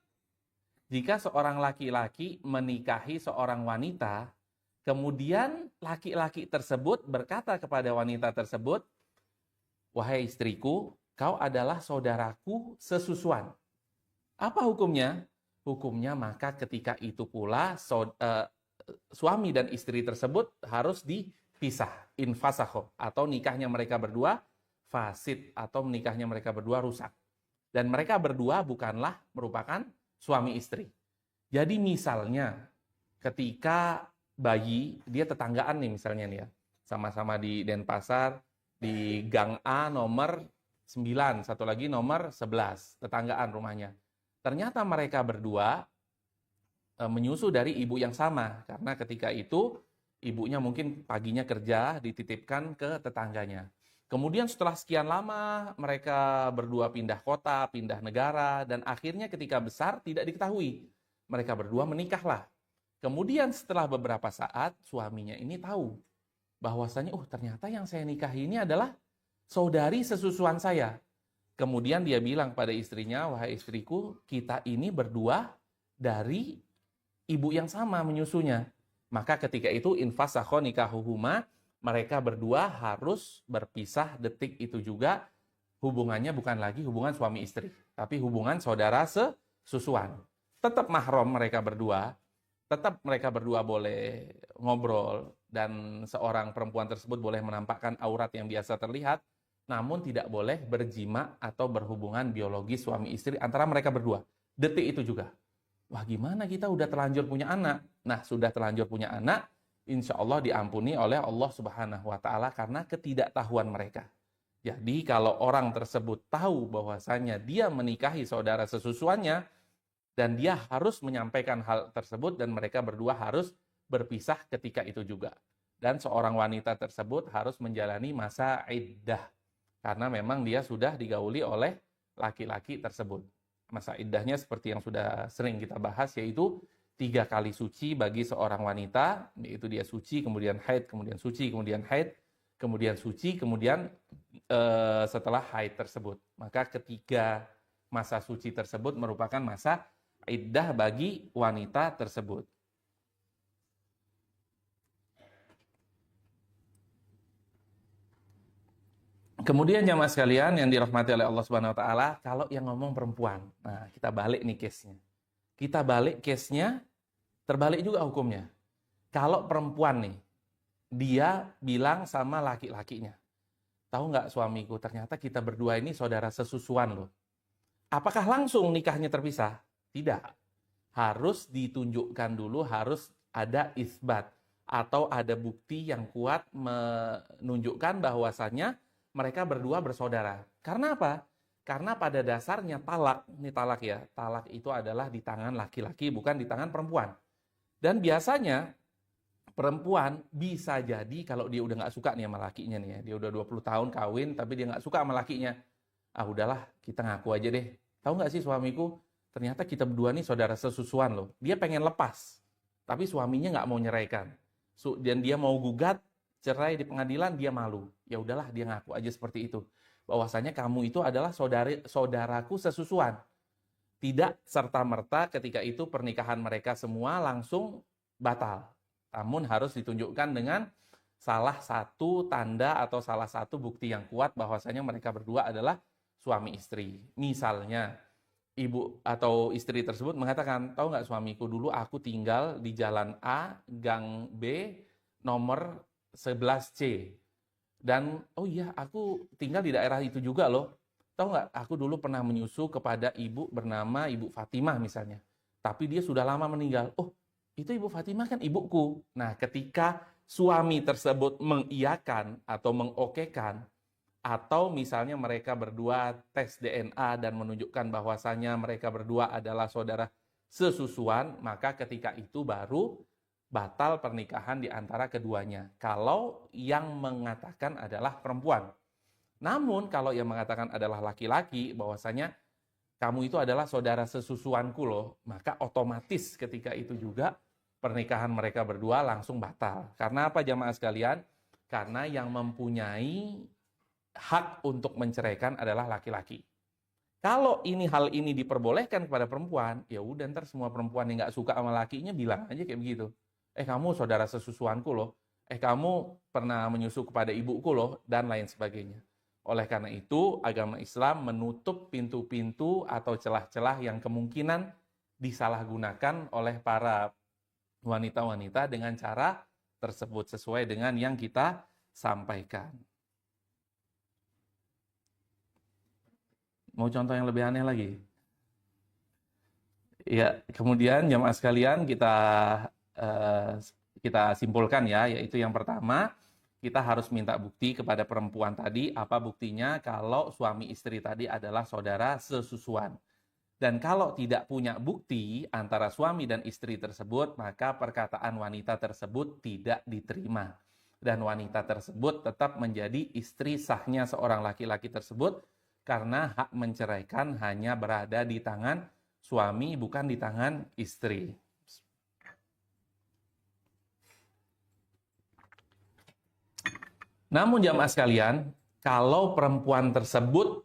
menikahi seorang wanita Kemudian laki-laki tersebut berkata kepada wanita tersebut, wahai istriku, kau adalah saudaraku sesusuan. Apa hukumnya? Hukumnya maka ketika itu pula suami dan istri tersebut harus dipisah, infasakho, atau nikahnya mereka berdua fasid, atau nikahnya mereka berdua rusak. Dan mereka berdua bukanlah merupakan suami istri. Jadi misalnya ketika bayi, dia tetanggaan nih misalnya nih ya, sama-sama di Denpasar, di Gang A nomor 9, satu lagi nomor 11, tetanggaan rumahnya. Ternyata mereka berdua menyusu dari ibu yang sama, karena ketika itu ibunya mungkin paginya kerja, dititipkan ke tetangganya. Kemudian setelah sekian lama mereka berdua pindah kota, pindah negara, dan akhirnya ketika besar tidak diketahui. Mereka berdua menikahlah. Kemudian setelah beberapa saat suaminya ini tahu bahwasanya ternyata yang saya nikahi ini adalah saudari sesusuan saya. Kemudian dia bilang pada istrinya, wahai istriku, kita ini berdua dari ibu yang sama menyusunya. Maka ketika itu infasakho nikahuhuma, mereka berdua harus berpisah detik itu juga. Hubungannya bukan lagi hubungan suami istri, tapi hubungan saudara sesusuan. Tetap mahram mereka berdua, tetap mereka berdua boleh ngobrol, dan seorang perempuan tersebut boleh menampakkan aurat yang biasa terlihat, namun tidak boleh berjima atau berhubungan biologis suami istri antara mereka berdua. Detik itu juga. Wah, gimana kita udah terlanjur punya anak? Nah, sudah terlanjur punya anak, insya Allah diampuni oleh Allah Subhanahu wa Ta'ala karena ketidaktahuan mereka. Jadi, kalau orang tersebut tahu bahwasanya dia menikahi saudara sesusuannya, dan dia harus menyampaikan hal tersebut, dan mereka berdua harus berpisah ketika itu juga. Dan seorang wanita tersebut harus menjalani masa iddah, karena memang dia sudah digauli oleh laki-laki tersebut. Masa iddahnya seperti yang sudah sering kita bahas, yaitu 3 kali suci bagi seorang wanita, yaitu dia suci, kemudian haid, kemudian suci, kemudian haid, kemudian suci, kemudian setelah haid tersebut. Maka ketiga masa suci tersebut merupakan masa iddah bagi wanita tersebut. Kemudian jamaah sekalian yang dirahmati oleh Allah Subhanahu wa Ta'ala, kalau yang ngomong perempuan, nah kita balik nih case-nya. Kita balik case-nya, terbalik juga hukumnya. Kalau perempuan nih, dia bilang sama laki-lakinya, tahu nggak suamiku, ternyata kita berdua ini saudara sesusuan loh. Apakah langsung nikahnya terpisah? Tidak. Harus ditunjukkan dulu, harus ada isbat, atau ada bukti yang kuat menunjukkan bahwasannya mereka berdua bersaudara. Karena apa? Karena pada dasarnya talak, ini talak ya, talak itu adalah di tangan laki-laki, bukan di tangan perempuan. Dan biasanya perempuan bisa jadi kalau dia udah nggak suka nih sama lakinya nih ya, dia udah 20 tahun kawin tapi dia nggak suka sama lakinya. Udahlah, kita ngaku aja deh. Tahu nggak sih suamiku, ternyata kita berdua nih saudara sesusuan loh. Dia pengen lepas, tapi suaminya nggak mau nyeraikan. Dan dia mau gugat cerai di pengadilan, dia malu. Ya udahlah, dia ngaku aja seperti itu. Bahwasanya kamu itu adalah saudaraku sesusuan. Tidak serta-merta ketika itu pernikahan mereka semua langsung batal. Namun harus ditunjukkan dengan salah satu tanda atau salah satu bukti yang kuat bahwasanya mereka berdua adalah suami istri. Misalnya, ibu atau istri tersebut mengatakan, tahu nggak suamiku, dulu aku tinggal di jalan A, gang B, nomor 11C. Dan oh iya, aku tinggal di daerah itu juga loh. Tahu nggak, aku dulu pernah menyusu kepada ibu bernama Ibu Fatimah misalnya. Tapi dia sudah lama meninggal. Oh, itu Ibu Fatimah kan ibuku. Nah, ketika suami tersebut mengiyakan atau mengokekan, atau misalnya mereka berdua tes DNA dan menunjukkan bahwasannya mereka berdua adalah saudara sesusuan, maka ketika itu baru batal pernikahan di antara keduanya. Kalau yang mengatakan adalah perempuan. Namun kalau yang mengatakan adalah laki-laki, bahwasanya kamu itu adalah saudara sesusuanku loh, maka otomatis ketika itu juga pernikahan mereka berdua langsung batal. Karena apa jamaah sekalian? Karena yang mempunyai hak untuk menceraikan adalah laki-laki. Kalau hal ini diperbolehkan kepada perempuan, ya udah ntar semua perempuan yang nggak suka sama lakinya bilang aja kayak begitu. kamu saudara sesusuanku loh, kamu pernah menyusu kepada ibuku loh, dan lain sebagainya. Oleh karena itu, agama Islam menutup pintu-pintu atau celah-celah yang kemungkinan disalahgunakan oleh para wanita-wanita dengan cara tersebut sesuai dengan yang kita sampaikan. Mau contoh yang lebih aneh lagi? Ya, kemudian jamaah sekalian eh, kita simpulkan ya, yaitu yang pertama, kita harus minta bukti kepada perempuan tadi, apa buktinya kalau suami istri tadi adalah saudara sesusuan. Dan kalau tidak punya bukti antara suami dan istri tersebut, maka perkataan wanita tersebut tidak diterima. Dan wanita tersebut tetap menjadi istri sahnya seorang laki-laki tersebut, karena hak menceraikan hanya berada di tangan suami, bukan di tangan istri. Namun jamaah sekalian, kalau perempuan tersebut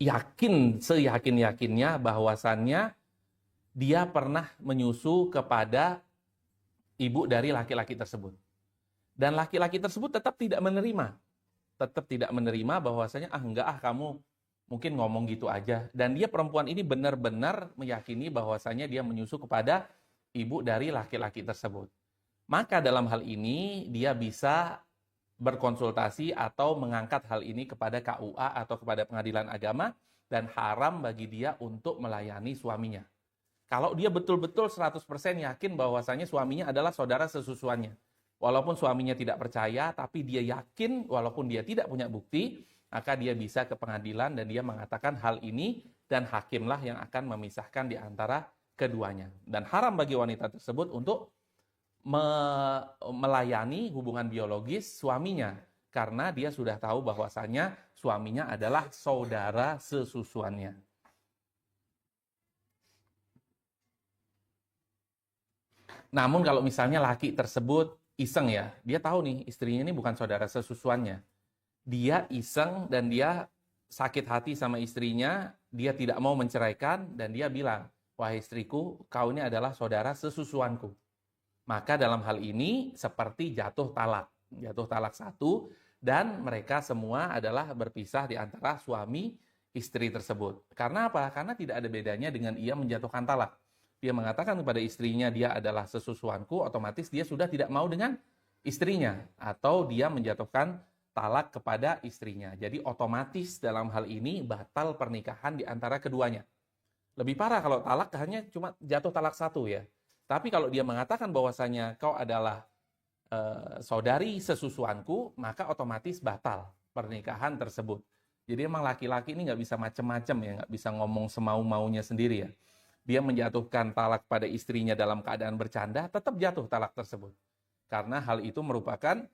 yakin, seyakin-yakinnya bahwasannya dia pernah menyusu kepada ibu dari laki-laki tersebut, dan laki-laki tersebut tetap tidak menerima bahwasanya enggak kamu mungkin ngomong gitu aja, dan dia perempuan ini benar-benar meyakini bahwasanya dia menyusu kepada ibu dari laki-laki tersebut, maka dalam hal ini dia bisa berkonsultasi atau mengangkat hal ini kepada KUA atau kepada pengadilan agama, dan haram bagi dia untuk melayani suaminya. Kalau dia betul-betul 100% yakin bahwasanya suaminya adalah saudara sesusuannya. Walaupun suaminya tidak percaya, tapi dia yakin walaupun dia tidak punya bukti, maka dia bisa ke pengadilan dan dia mengatakan hal ini, dan hakimlah yang akan memisahkan di antara keduanya. Dan haram bagi wanita tersebut untuk melayani hubungan biologis suaminya, karena dia sudah tahu bahwasanya suaminya adalah saudara sesusuannya. Namun kalau misalnya laki tersebut iseng ya, dia tahu nih istrinya ini bukan saudara sesusuannya, dia iseng dan dia sakit hati sama istrinya, dia tidak mau menceraikan, dan dia bilang, wahai istriku, kau ini adalah saudara sesusuanku. Maka dalam hal ini seperti jatuh talak satu, dan mereka semua adalah berpisah di antara suami istri tersebut. Karena apa? Karena tidak ada bedanya dengan ia menjatuhkan talak. Dia mengatakan kepada istrinya dia adalah sesusuanku, otomatis dia sudah tidak mau dengan istrinya, atau dia menjatuhkan talak kepada istrinya. Jadi otomatis dalam hal ini batal pernikahan di antara keduanya. Lebih parah kalau talak hanya cuma jatuh talak satu ya. Tapi kalau dia mengatakan bahwasanya kau adalah saudari sesusuanku, maka otomatis batal pernikahan tersebut. Jadi emang laki-laki ini nggak bisa macem-macem ya, nggak bisa ngomong semau-maunya sendiri ya. Dia menjatuhkan talak pada istrinya dalam keadaan bercanda, tetap jatuh talak tersebut. Karena hal itu merupakan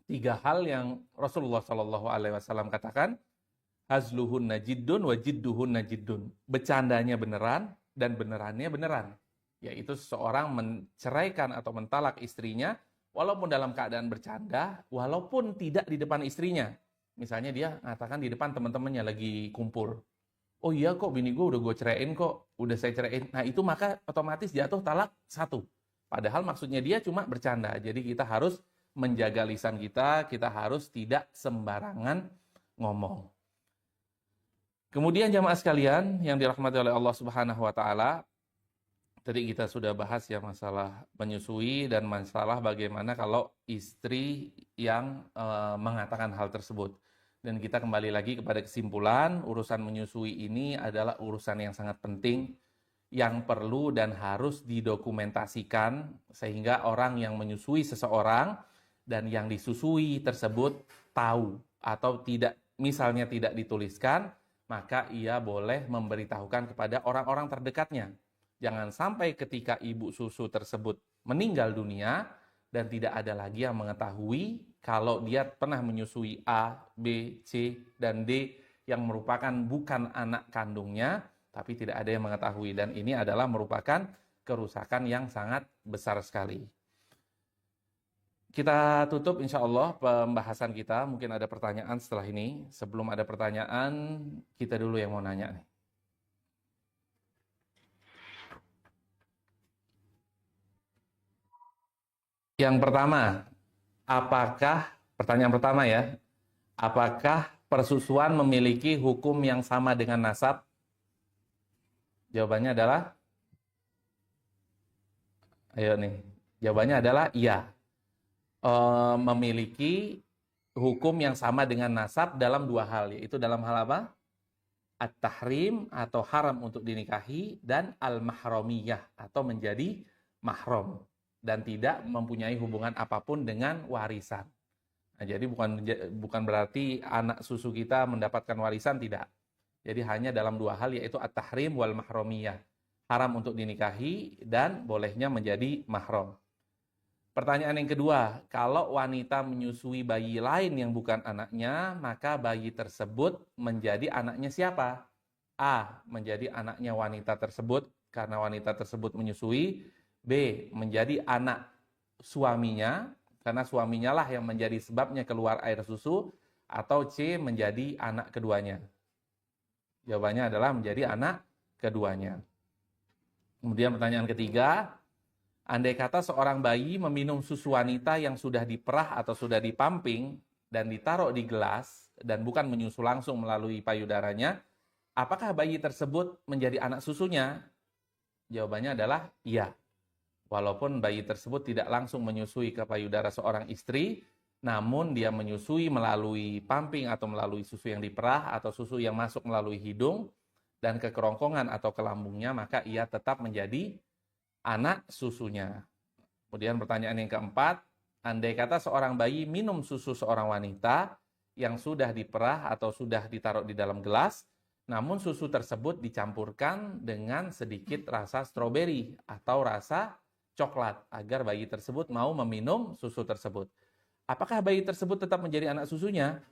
tiga hal yang Rasulullah Shallallahu Alaihi Wasallam katakan, hazluhun najiddun wajidduhun najiddun. Bercandanya beneran dan benerannya beneran. Yaitu seseorang menceraikan atau mentalak istrinya walaupun dalam keadaan bercanda, walaupun tidak di depan istrinya. Misalnya dia mengatakan di depan teman-temannya lagi kumpul, oh iya kok bini gue udah gue ceraiin kok, udah saya ceraiin. Nah itu maka otomatis jatuh talak satu. Padahal maksudnya dia cuma bercanda. Jadi kita harus menjaga lisan kita harus tidak sembarangan ngomong. Kemudian jamaah sekalian yang dirahmati oleh Allah Subhanahu wa taala, tadi kita sudah bahas ya masalah menyusui dan masalah bagaimana kalau istri yang mengatakan hal tersebut. Dan kita kembali lagi kepada kesimpulan, urusan menyusui ini adalah urusan yang sangat penting, yang perlu dan harus didokumentasikan, sehingga orang yang menyusui seseorang dan yang disusui tersebut tahu, atau tidak, misalnya tidak dituliskan, maka ia boleh memberitahukan kepada orang-orang terdekatnya. Jangan sampai ketika ibu susu tersebut meninggal dunia dan tidak ada lagi yang mengetahui kalau dia pernah menyusui A, B, C, dan D yang merupakan bukan anak kandungnya, tapi tidak ada yang mengetahui. Dan ini adalah merupakan kerusakan yang sangat besar sekali. Kita tutup insya Allah pembahasan kita. Mungkin ada pertanyaan setelah ini. Sebelum ada pertanyaan, kita dulu yang mau nanya nih. Yang pertama, pertanyaan pertama ya, apakah persusuan memiliki hukum yang sama dengan nasab? Jawabannya adalah, ayo nih, jawabannya adalah iya. Memiliki hukum yang sama dengan nasab dalam dua hal, yaitu dalam hal apa? At-tahrim atau haram untuk dinikahi, dan al-mahramiyah atau menjadi mahram dan tidak mempunyai hubungan apapun dengan warisan. Nah, jadi bukan berarti anak susu kita mendapatkan warisan, tidak. Jadi hanya dalam dua hal, yaitu at-tahrim wal mahramiyah. Haram untuk dinikahi dan bolehnya menjadi mahram. Pertanyaan yang kedua, kalau wanita menyusui bayi lain yang bukan anaknya, maka bayi tersebut menjadi anaknya siapa? A. Menjadi anaknya wanita tersebut karena wanita tersebut menyusui. B. Menjadi anak suaminya karena suaminya lah yang menjadi sebabnya keluar air susu. Atau C. Menjadi anak keduanya. Jawabannya adalah menjadi anak keduanya. Kemudian pertanyaan ketiga, andai kata seorang bayi meminum susu wanita yang sudah diperah atau sudah dipamping dan ditaruh di gelas dan bukan menyusu langsung melalui payudaranya, apakah bayi tersebut menjadi anak susunya? Jawabannya adalah iya. Walaupun bayi tersebut tidak langsung menyusui ke payudara seorang istri, namun dia menyusui melalui pumping atau melalui susu yang diperah atau susu yang masuk melalui hidung dan ke kerongkongan atau ke lambungnya, maka ia tetap menjadi anak susunya. Kemudian pertanyaan yang keempat, andai kata seorang bayi minum susu seorang wanita yang sudah diperah atau sudah ditaruh di dalam gelas, namun susu tersebut dicampurkan dengan sedikit rasa stroberi atau rasa coklat agar bayi tersebut mau meminum susu tersebut. Apakah bayi tersebut tetap menjadi anak susunya?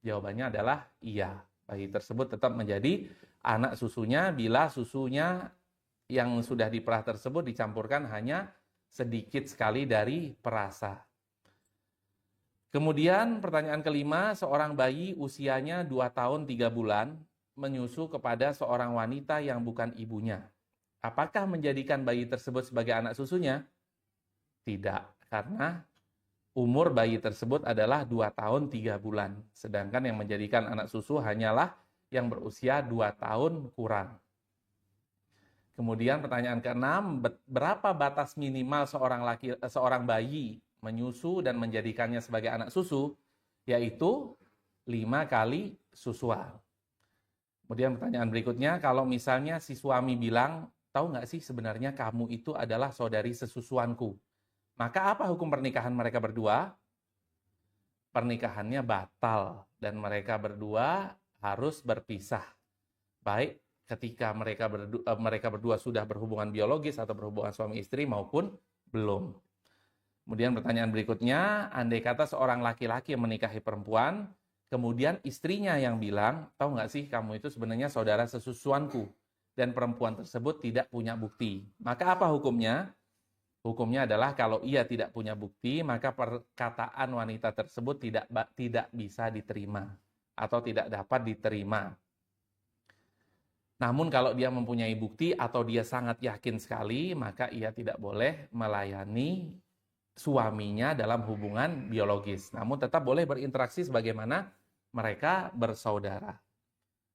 Jawabannya adalah iya. Bayi tersebut tetap menjadi anak susunya bila susunya yang sudah diperah tersebut dicampurkan hanya sedikit sekali dari perasa. Kemudian pertanyaan kelima, seorang bayi usianya 2 tahun 3 bulan menyusu kepada seorang wanita yang bukan ibunya. Apakah menjadikan bayi tersebut sebagai anak susunya? Tidak, karena umur bayi tersebut adalah 2 tahun 3 bulan. Sedangkan yang menjadikan anak susu hanyalah yang berusia 2 tahun kurang. Kemudian pertanyaan keenam, berapa batas minimal seorang bayi menyusu dan menjadikannya sebagai anak susu? Yaitu 5 kali susuan. Kemudian pertanyaan berikutnya, kalau misalnya si suami bilang, tahu nggak sih sebenarnya kamu itu adalah saudari sesusuanku. Maka apa hukum pernikahan mereka berdua? Pernikahannya batal dan mereka berdua harus berpisah. Baik ketika mereka berdua sudah berhubungan biologis atau berhubungan suami istri maupun belum. Kemudian pertanyaan berikutnya, andai kata seorang laki-laki yang menikahi perempuan, kemudian istrinya yang bilang, tahu nggak sih kamu itu sebenarnya saudara sesusuanku, dan perempuan tersebut tidak punya bukti. Maka apa hukumnya? Hukumnya adalah kalau ia tidak punya bukti, maka perkataan wanita tersebut tidak bisa diterima atau tidak dapat diterima. Namun kalau dia mempunyai bukti atau dia sangat yakin sekali, maka ia tidak boleh melayani suaminya dalam hubungan biologis. Namun tetap boleh berinteraksi sebagaimana mereka bersaudara.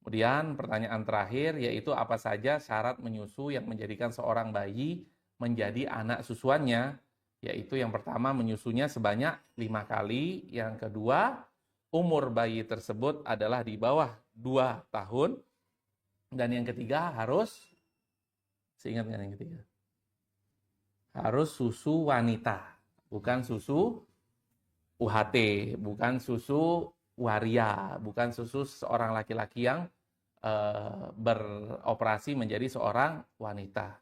Kemudian pertanyaan terakhir yaitu apa saja syarat menyusu yang menjadikan seorang bayi menjadi anak susuannya. Yaitu yang pertama menyusunya sebanyak 5 kali. Yang kedua, umur bayi tersebut adalah di bawah 2 tahun. Dan yang ketiga harus, seingat yang ketiga? Harus susu wanita, bukan susu UHT, bukan susu waria, bukan susu seorang laki-laki yang beroperasi menjadi seorang wanita.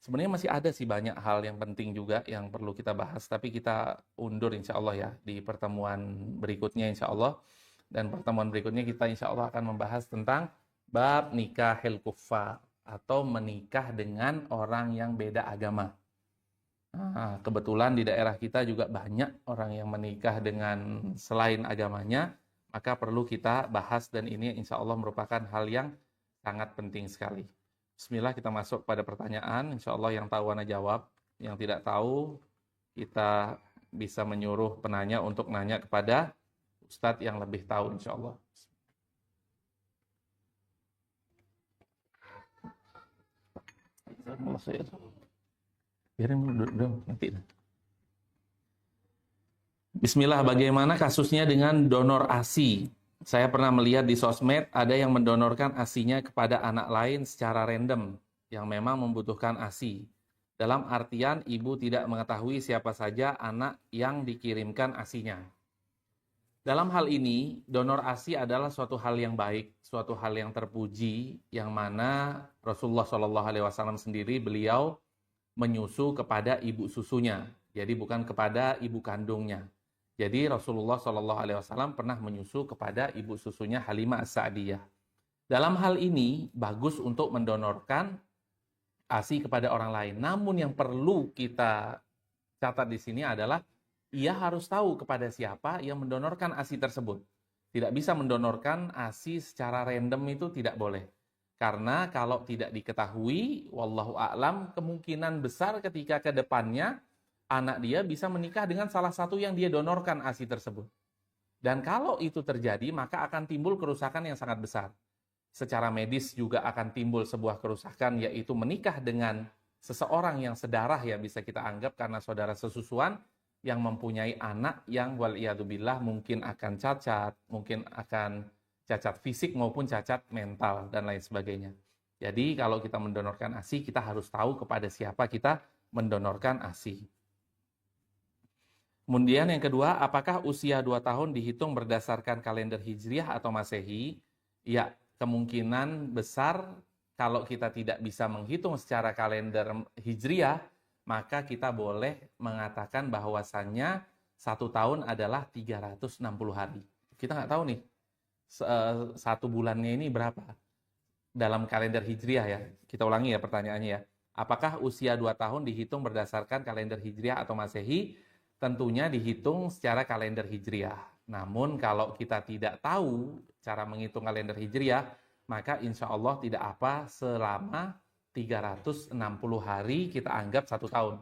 Sebenarnya masih ada sih banyak hal yang penting juga yang perlu kita bahas, tapi kita undur insya Allah ya di pertemuan berikutnya insya Allah. Dan pertemuan berikutnya kita insya Allah akan membahas tentang bab nikahil kuffar atau menikah dengan orang yang beda agama. Nah, kebetulan di daerah kita juga banyak orang yang menikah dengan selain agamanya, maka perlu kita bahas dan ini insya Allah merupakan hal yang sangat penting sekali. Bismillah kita masuk pada pertanyaan, insya Allah yang tahu ana jawab, yang tidak tahu kita bisa menyuruh penanya untuk nanya kepada Ustadz yang lebih tahu insya Allah. Biarin dulu, nanti. Bismillah, bagaimana kasusnya dengan donor ASI? Saya pernah melihat di sosmed ada yang mendonorkan ASInya kepada anak lain secara random yang memang membutuhkan ASI. Dalam artian ibu tidak mengetahui siapa saja anak yang dikirimkan ASInya. Dalam hal ini, donor ASI adalah suatu hal yang baik, suatu hal yang terpuji, yang mana Rasulullah SAW sendiri beliau menyusu kepada ibu susunya, jadi bukan kepada ibu kandungnya. Jadi Rasulullah SAW pernah menyusu kepada ibu susunya Halimah As-Sa'diyah. Dalam hal ini bagus untuk mendonorkan ASI kepada orang lain. Namun yang perlu kita catat di sini adalah ia harus tahu kepada siapa yang mendonorkan ASI tersebut. Tidak bisa mendonorkan ASI secara random, itu tidak boleh. Karena kalau tidak diketahui, wallahu a'lam, kemungkinan besar ketika ke depannya anak dia bisa menikah dengan salah satu yang dia donorkan ASI tersebut. Dan kalau itu terjadi, maka akan timbul kerusakan yang sangat besar. Secara medis juga akan timbul sebuah kerusakan, yaitu menikah dengan seseorang yang sedarah, ya bisa kita anggap karena saudara sesusuan, yang mempunyai anak yang waliyadzubillah mungkin akan cacat, mungkin akan cacat fisik maupun cacat mental dan lain sebagainya. Jadi kalau kita mendonorkan ASI, kita harus tahu kepada siapa kita mendonorkan ASI. Kemudian yang kedua, apakah usia 2 tahun dihitung berdasarkan kalender Hijriah atau Masehi? Ya, kemungkinan besar kalau kita tidak bisa menghitung secara kalender Hijriah, maka kita boleh mengatakan bahwasannya 1 tahun adalah 360 hari. Kita nggak tahu nih, 1 bulannya ini berapa dalam kalender Hijriah ya. Kita ulangi ya pertanyaannya ya. Apakah usia 2 tahun dihitung berdasarkan kalender Hijriah atau Masehi? Tentunya dihitung secara kalender Hijriah. Namun kalau kita tidak tahu cara menghitung kalender Hijriah, maka insya Allah tidak apa selama 360 hari kita anggap 1 tahun.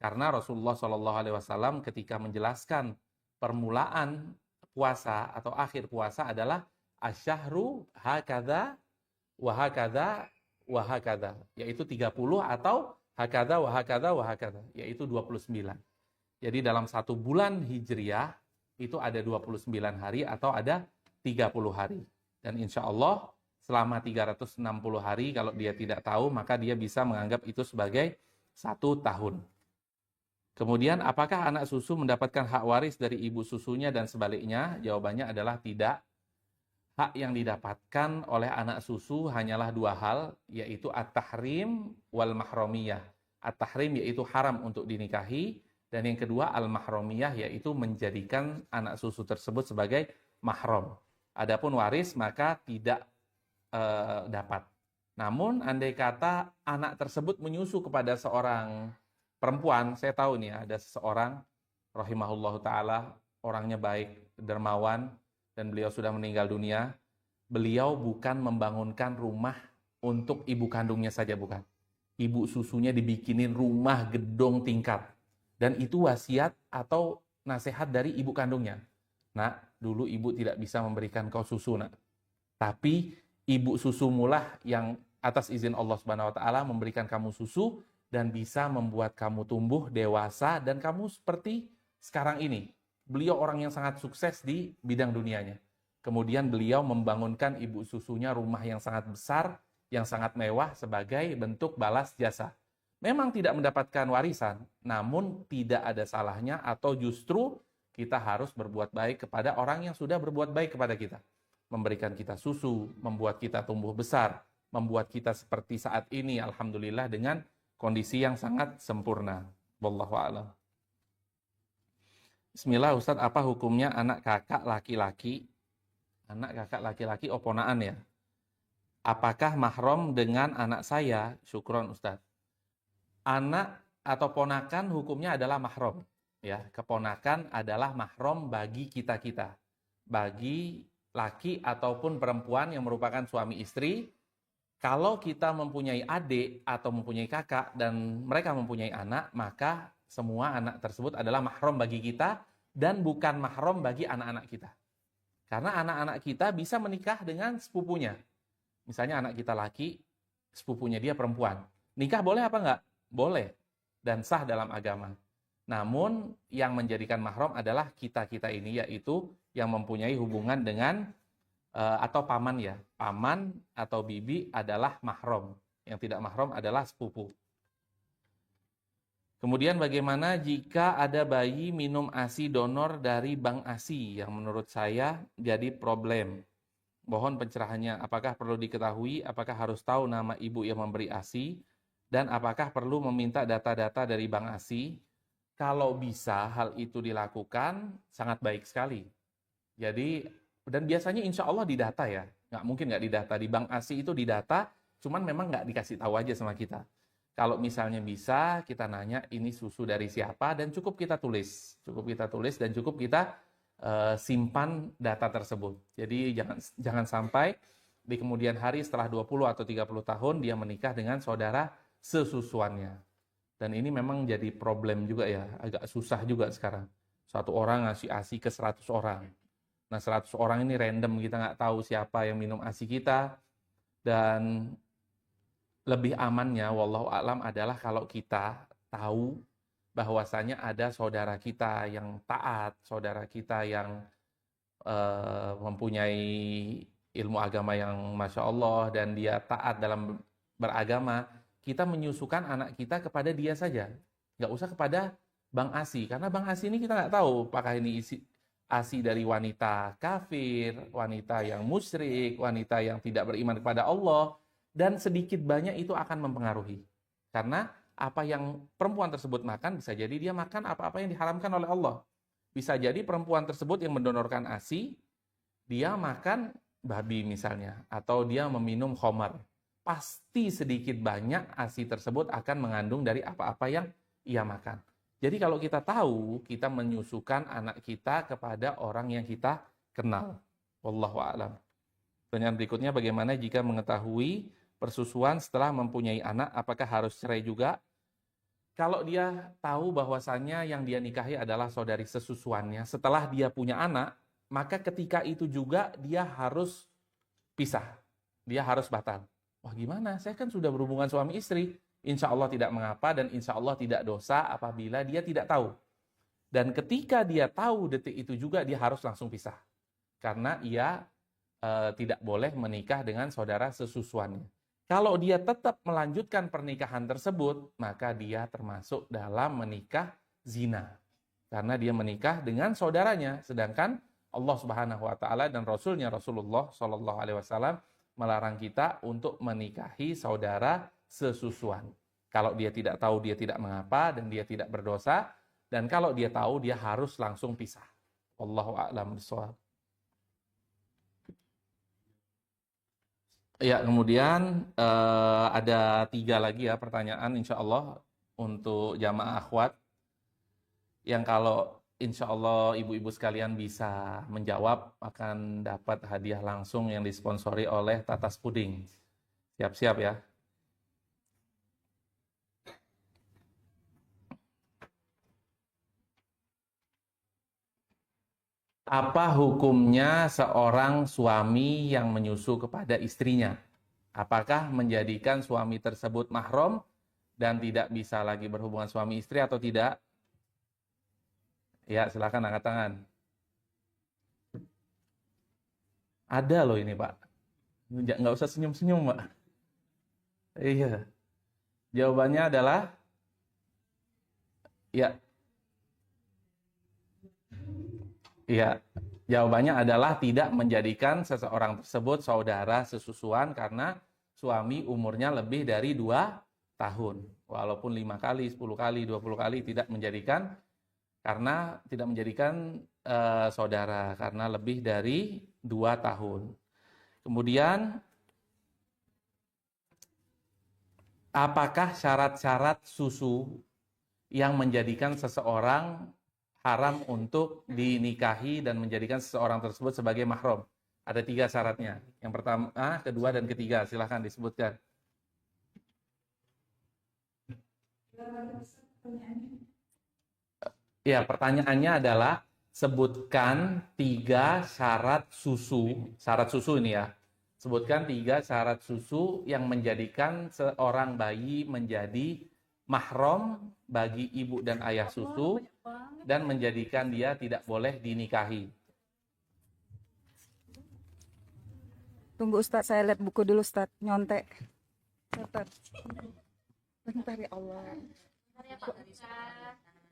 Karena Rasulullah SAW ketika menjelaskan permulaan puasa atau akhir puasa adalah asyahru hakadha wa hakadha wa hakadha, yaitu 30 atau hakadha wa hakadha wa hakadha, yaitu 29. Jadi dalam 1 bulan Hijriah itu ada 29 hari atau ada 30 hari. Dan insya Allah selama 360 hari kalau dia tidak tahu, maka dia bisa menganggap itu sebagai 1 tahun. Kemudian apakah anak susu mendapatkan hak waris dari ibu susunya dan sebaliknya? Jawabannya adalah tidak. Hak yang didapatkan oleh anak susu hanyalah 2 hal, yaitu at-tahrim wal mahromiyah. At-tahrim yaitu haram untuk dinikahi, dan yang kedua al-mahromiyah yaitu menjadikan anak susu tersebut sebagai mahram. Adapun waris maka tidak dapat. Namun andai kata anak tersebut menyusu kepada seorang perempuan, saya tahu nih ada seseorang rahimahullahu taala, orangnya baik, dermawan, dan beliau sudah meninggal dunia. Beliau bukan membangunkan rumah untuk ibu kandungnya saja, bukan. Ibu susunya dibikinin rumah gedung tingkat. Dan itu wasiat atau nasihat dari ibu kandungnya. Nak, dulu ibu tidak bisa memberikan kau susu, nak. Tapi ibu susumulah yang atas izin Allah Subhanahu wa taala memberikan kamu susu dan bisa membuat kamu tumbuh dewasa dan kamu seperti sekarang ini. Beliau orang yang sangat sukses di bidang dunianya. Kemudian beliau membangunkan ibu susunya rumah yang sangat besar, yang sangat mewah sebagai bentuk balas jasa. Memang tidak mendapatkan warisan, namun tidak ada salahnya atau justru kita harus berbuat baik kepada orang yang sudah berbuat baik kepada kita. Memberikan kita susu, membuat kita tumbuh besar, membuat kita seperti saat ini, alhamdulillah dengan kondisi yang sangat sempurna. Wallahu a'lam. Bismillah, Ustadz, apa hukumnya anak kakak laki-laki? Anak kakak laki-laki oponaan ya. Apakah mahram dengan anak saya? Syukron, Ustadz. Anak atau ponakan hukumnya adalah mahram. Ya, keponakan adalah mahram bagi kita-kita. Bagi laki ataupun perempuan yang merupakan suami istri. Kalau kita mempunyai adik atau mempunyai kakak dan mereka mempunyai anak, maka Semua anak tersebut adalah mahram bagi kita dan bukan mahram bagi anak-anak kita. Karena anak-anak kita bisa menikah dengan sepupunya. Misalnya anak kita laki, sepupunya dia perempuan. Nikah boleh apa enggak? Boleh. Dan sah dalam agama. Namun yang menjadikan mahram adalah kita-kita ini, yaitu yang mempunyai hubungan dengan atau paman ya. Paman atau bibi adalah mahram. Yang tidak mahram adalah sepupu. Kemudian bagaimana jika ada bayi minum ASI donor dari bank ASI yang menurut saya jadi problem. Mohon pencerahannya, apakah perlu diketahui, apakah harus tahu nama ibu yang memberi ASI, dan apakah perlu meminta data-data dari bank ASI. Kalau bisa hal itu dilakukan, sangat baik sekali. Jadi, dan biasanya insya Allah didata ya, nggak mungkin nggak didata. Di bank ASI itu didata, cuman memang nggak dikasih tahu aja sama kita. Kalau misalnya bisa, kita nanya ini susu dari siapa, dan cukup kita tulis. Dan cukup kita simpan data tersebut. Jadi jangan sampai di kemudian hari setelah 20 atau 30 tahun dia menikah dengan saudara sesusuannya. Dan ini memang jadi problem juga ya, agak susah juga sekarang. Satu orang ngasih ASI ke 100 orang. Nah 100 orang ini random, kita nggak tahu siapa yang minum ASI kita. Dan lebih amannya, wallahu a'lam, adalah kalau kita tahu bahwasanya ada saudara kita yang taat, saudara kita yang mempunyai ilmu agama yang Masya Allah, dan dia taat dalam beragama, kita menyusukan anak kita kepada dia saja. Nggak usah kepada Bang ASI, karena Bang ASI ini kita nggak tahu apakah ini ASI dari wanita kafir, wanita yang musyrik, wanita yang tidak beriman kepada Allah, dan sedikit banyak itu akan mempengaruhi. Karena apa yang perempuan tersebut makan, bisa jadi dia makan apa-apa yang diharamkan oleh Allah. Bisa jadi perempuan tersebut yang mendonorkan ASI, dia makan babi misalnya, atau dia meminum khamar. Pasti sedikit banyak ASI tersebut akan mengandung dari apa-apa yang ia makan. Jadi kalau kita tahu, kita menyusukan anak kita kepada orang yang kita kenal. Wallahu a'lam. Pertanyaan berikutnya, bagaimana jika mengetahui persusuan setelah mempunyai anak, apakah harus cerai juga? Kalau dia tahu bahwasannya yang dia nikahi adalah saudari sesusuannya, setelah dia punya anak, maka ketika itu juga dia harus pisah. Dia harus batal. Wah gimana? Saya kan sudah berhubungan suami istri. Insya Allah tidak mengapa dan insya Allah tidak dosa apabila dia tidak tahu. Dan ketika dia tahu detik itu juga dia harus langsung pisah. Karena ia tidak boleh menikah dengan saudara sesusuannya. Kalau dia tetap melanjutkan pernikahan tersebut, maka dia termasuk dalam menikah zina. Karena dia menikah dengan saudaranya, sedangkan Allah Subhanahu wa taala dan Rasulnya Rasulullah Shallallahu alaihi wasallam melarang kita untuk menikahi saudara sesusuan. Kalau dia tidak tahu, dia tidak mengapa dan dia tidak berdosa, dan kalau dia tahu, dia harus langsung pisah. Wallahu a'lam bishawab. Ya, kemudian ada 3 lagi ya pertanyaan insya Allah untuk jamaah akhwat yang kalau insya Allah ibu-ibu sekalian bisa menjawab akan dapat hadiah langsung yang disponsori oleh Tatas Puding. Siap-siap ya. Apa hukumnya seorang suami yang menyusu kepada istrinya? Apakah menjadikan suami tersebut mahram dan tidak bisa lagi berhubungan suami istri atau tidak? Ya, silakan angkat tangan. Ada loh ini, Pak. Nggak usah senyum-senyum, Pak. Iya. Jawabannya adalah ya. Iya. Jawabannya adalah tidak menjadikan seseorang tersebut saudara sesusuan karena suami umurnya lebih dari 2 tahun. Walaupun 5 kali, 10 kali, 20 kali tidak menjadikan, karena tidak menjadikan saudara karena lebih dari 2 tahun. Kemudian apakah syarat-syarat susu yang menjadikan seseorang haram untuk dinikahi dan menjadikan seseorang tersebut sebagai mahram? Ada 3 syaratnya. Yang pertama, kedua, dan ketiga. Silahkan disebutkan. Ya, pertanyaannya adalah sebutkan 3 syarat susu. Syarat susu ini ya. Sebutkan 3 syarat susu yang menjadikan seorang bayi menjadi mahram bagi ibu dan ayah susu dan menjadikan dia tidak boleh dinikahi. Tunggu Ustadz, saya lihat buku dulu Ustadz, nyontek. Catat. Bentar ya Allah.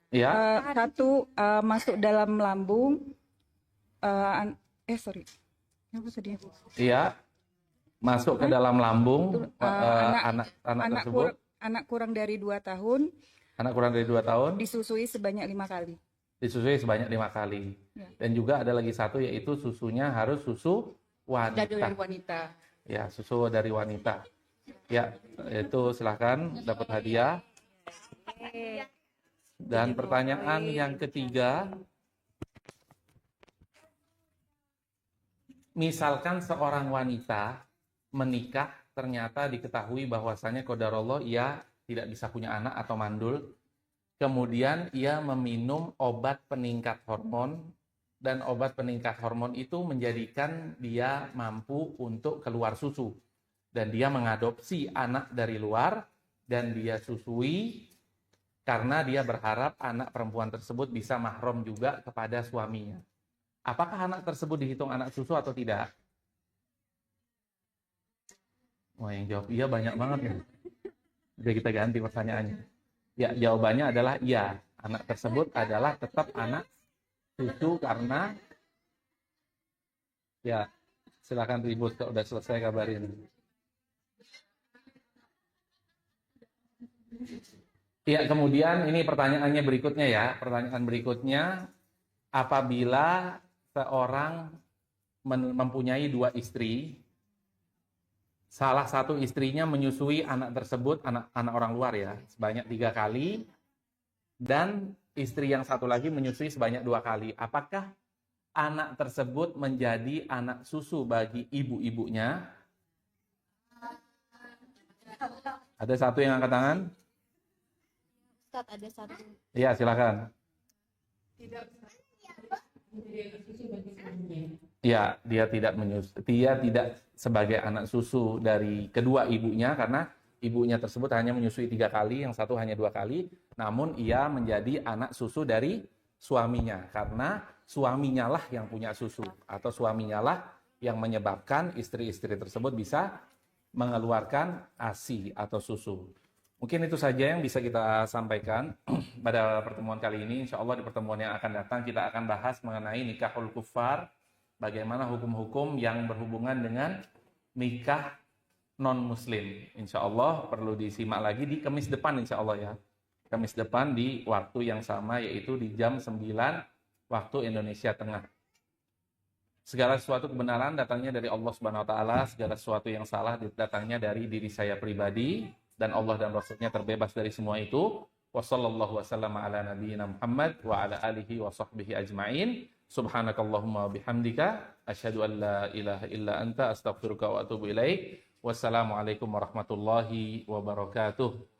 Ya, Satu, masuk dalam lambung. Sorry. Apa tadi? iya. Masuk ke dalam lambung anak tersebut. Anak kurang dari 2 tahun. Anak kurang dari 2 tahun. Disusui sebanyak 5 kali. Disusui sebanyak 5 kali. Ya. Dan juga ada lagi satu, yaitu susunya harus susu wanita. Dari wanita. Ya, susu dari wanita. Ya, itu silahkan dapat hadiah. Dan pertanyaan yang ketiga, misalkan seorang wanita menikah, ternyata diketahui bahwasannya qadarullah ia tidak bisa punya anak atau mandul, kemudian ia meminum obat peningkat hormon, dan obat peningkat hormon itu menjadikan dia mampu untuk keluar susu. Dan dia mengadopsi anak dari luar, dan dia susui, karena dia berharap anak perempuan tersebut bisa mahram juga kepada suaminya. Apakah anak tersebut dihitung anak susu atau tidak? Wah, yang jawab iya banyak banget ya. Jadi kita ganti pertanyaannya. Ya, jawabannya adalah iya. Anak tersebut adalah tetap anak susu karena ya, silakan ribut kalau udah selesai kabarin. Ya, kemudian ini pertanyaannya berikutnya ya. Pertanyaan berikutnya, apabila seorang mempunyai 2 istri, salah satu istrinya menyusui anak tersebut, anak orang luar ya, sebanyak 3 kali, dan istri yang satu lagi menyusui sebanyak 2 kali. Apakah anak tersebut menjadi anak susu bagi ibu-ibunya? Ada satu yang angkat tangan? Ustaz, ada satu. Iya, silakan. Ya, dia tidak sebagai anak susu dari kedua ibunya, karena ibunya tersebut hanya menyusui 3 kali, yang satu hanya 2 kali. Namun ia menjadi anak susu dari suaminya, karena suaminya lah yang punya susu, atau suaminya lah yang menyebabkan istri-istri tersebut bisa mengeluarkan ASI atau susu. Mungkin itu saja yang bisa kita sampaikan pada pertemuan kali ini. Insya Allah di pertemuan yang akan datang kita akan bahas mengenai nikahul kuffar, bagaimana hukum-hukum yang berhubungan dengan nikah non-muslim. Insya Allah perlu disimak lagi di Kamis depan insya Allah ya. Kamis depan di waktu yang sama, yaitu di jam 9 waktu Indonesia Tengah. Segala sesuatu kebenaran datangnya dari Allah Subhanahu wa taala, segala sesuatu yang salah datangnya dari diri saya pribadi, dan Allah dan Rasulnya terbebas dari semua itu. Wassallallahu wasallam ala nabiyyina Muhammad wa ala alihi wa sahbihi ajma'in. Subhanakallahumma wa bihamdika asyhadu an la ilaha illa anta astaghfiruka wa atubu ilaik. Wassalamualaikum warahmatullahi wabarakatuh.